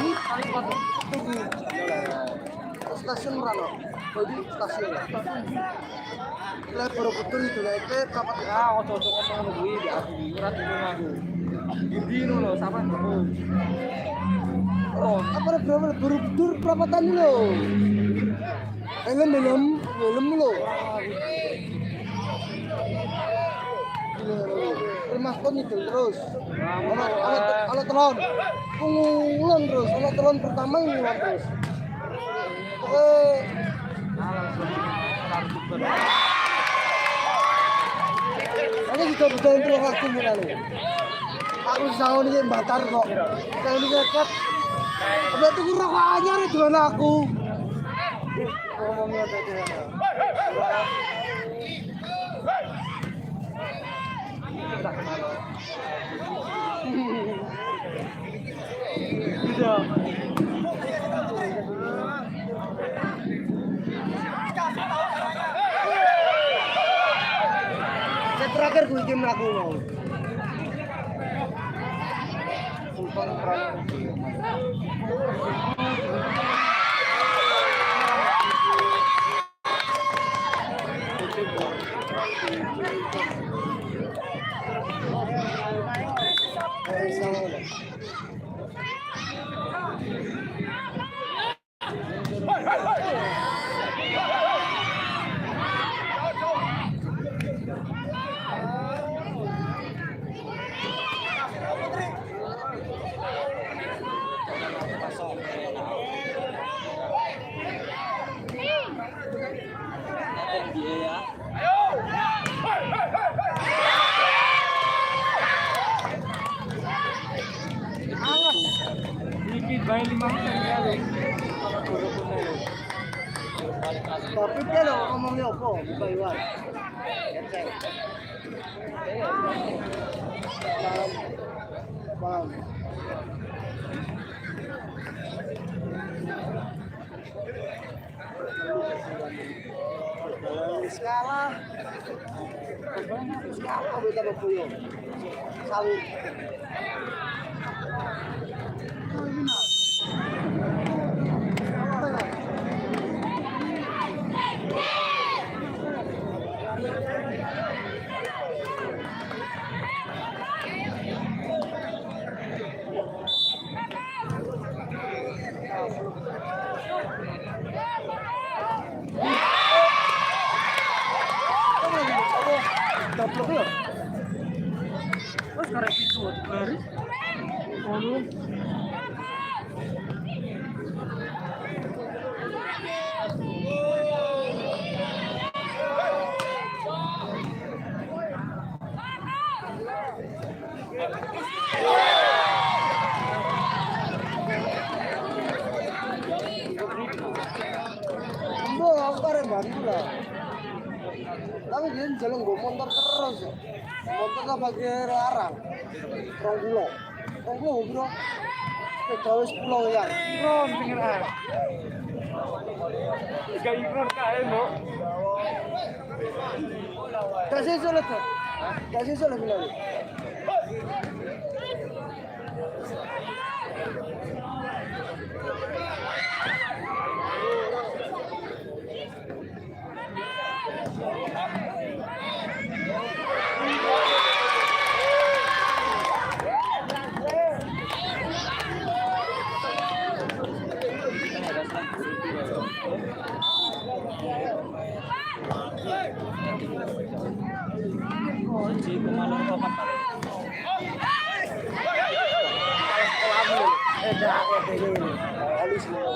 Tali sepatu. Stasiun Rano. Jadi stasiun. Lah Borobudur itu lah itu kapan Ah, ojo-ojo ngomong ngono kuwi di aku ora bingung aku. Dino lho, sampean ketemu. Oh, apa berapa Borobudur berapa tadi lo? Helm lo. Rumah kon itu terus. Alat telon. Pengulang terus. Alat telon pertama ngulang terus. Oke. Aku juga bisa untuk waktu mulai. Aku sahur ini batar kok. Saya ini dekat. Udah tunggu rokok aja nih dengan aku. Ngomongnya tadi. tidak. Saya terakhir gue game lagu mau. Sultan Prabu. Dikit bae 5 menit ya lho. Tapi dia lo ngomongnya apa? Bukan Iwan. Paham. Skala. Skala beda bepuyo. Sawit. Daplok ya? Wes karek itu baris. Ono. Ambo aku karek bantu lah. Tapi dia jalan gue motor terus. Motornya pakai arang. Rong pulau bro. Pegawai 10 ya. Ikron pinggir air. Tiga ikron kae, Mbok. Kasih sulit tuh. Kasih sulit bilang. Kunci pemalung papat. Alis lo.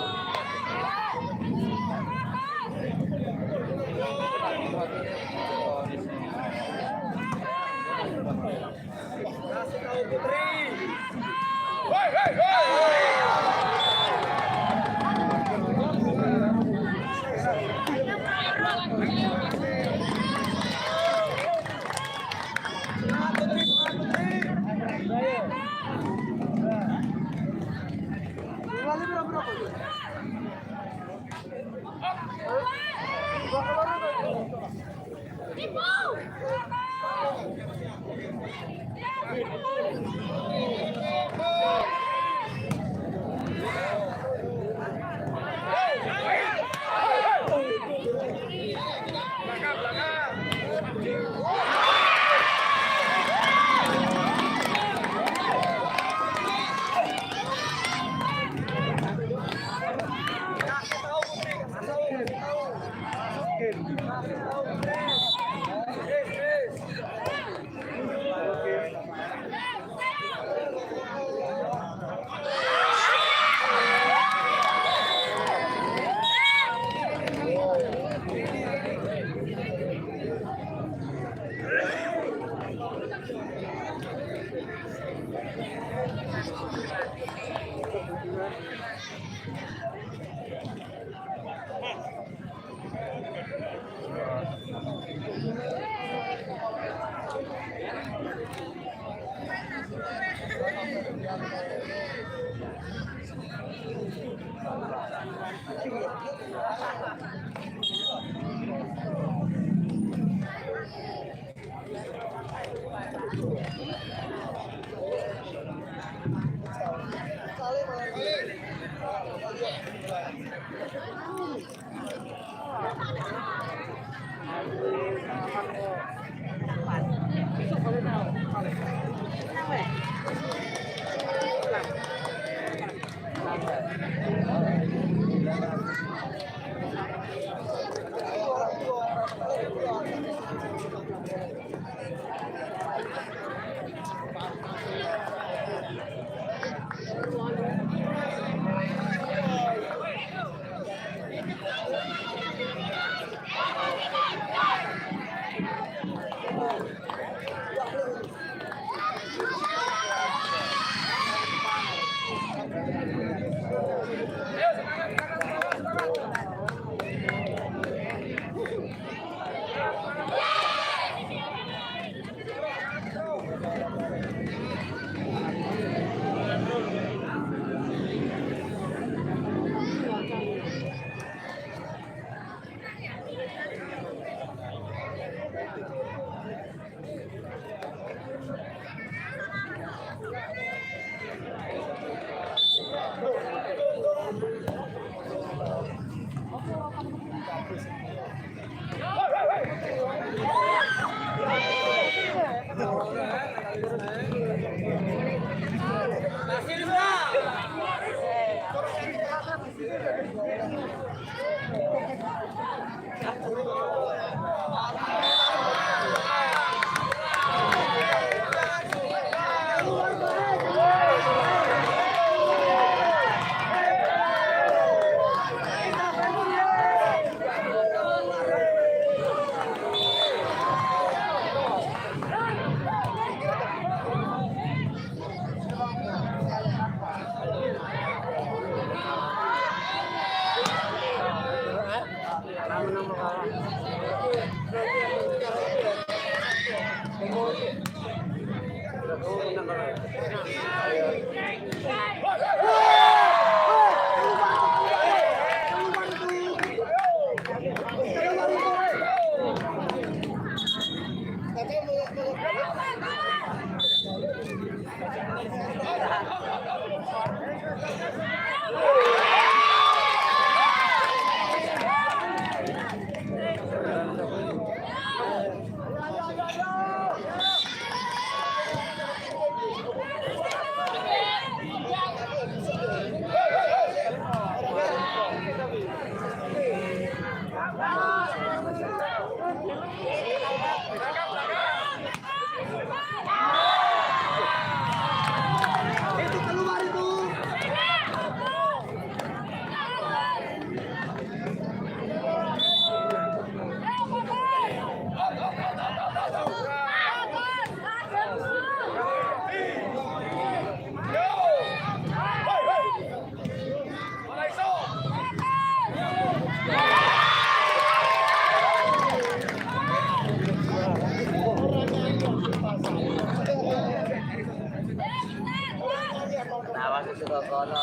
masih suka kono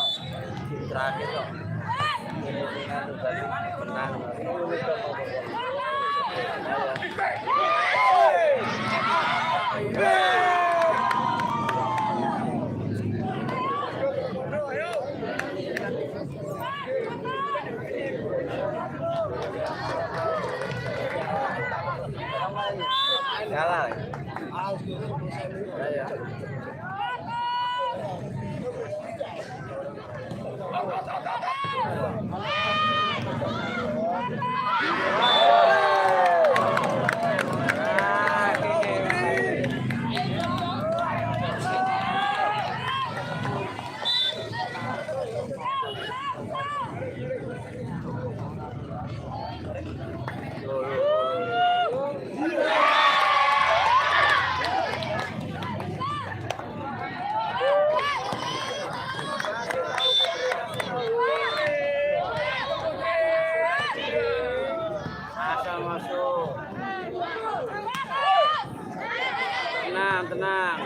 terakhir kok. Ini tadi menang. Kalah. Ya. Masuk. Tenang.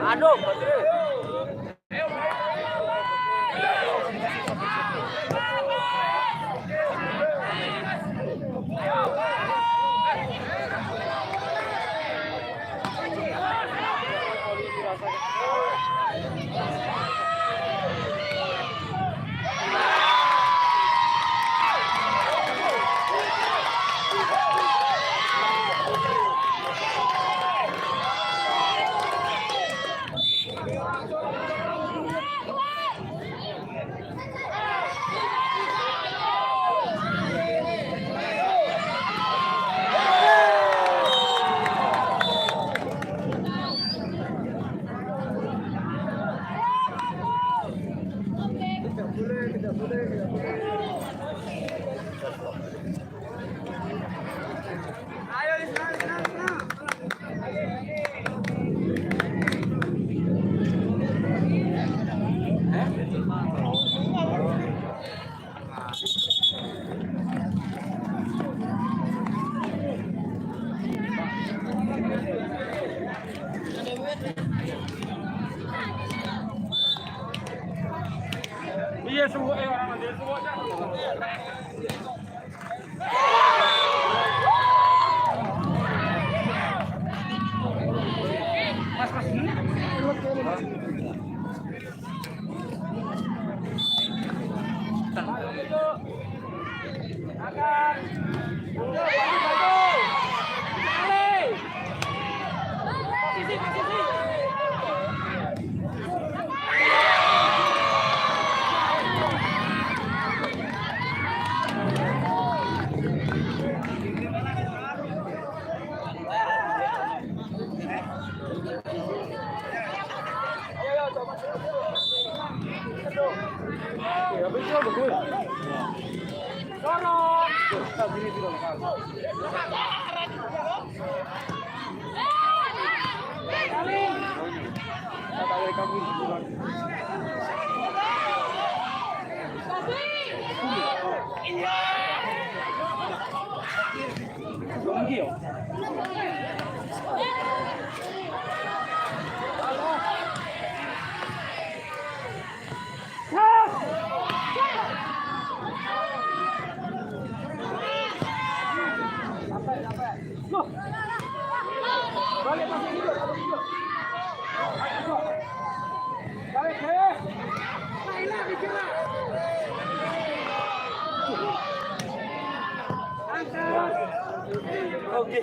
Aduh, dia suwuk orang dia suwuk dah. Mas ini. Oke.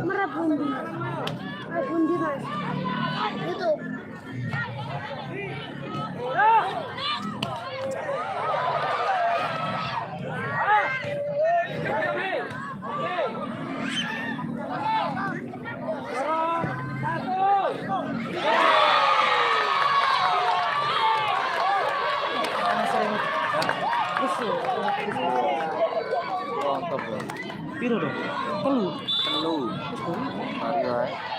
Merah bundi. Bundi mas. Itu. Mantap loh. Piro dong? Telu. Telu. Ayo.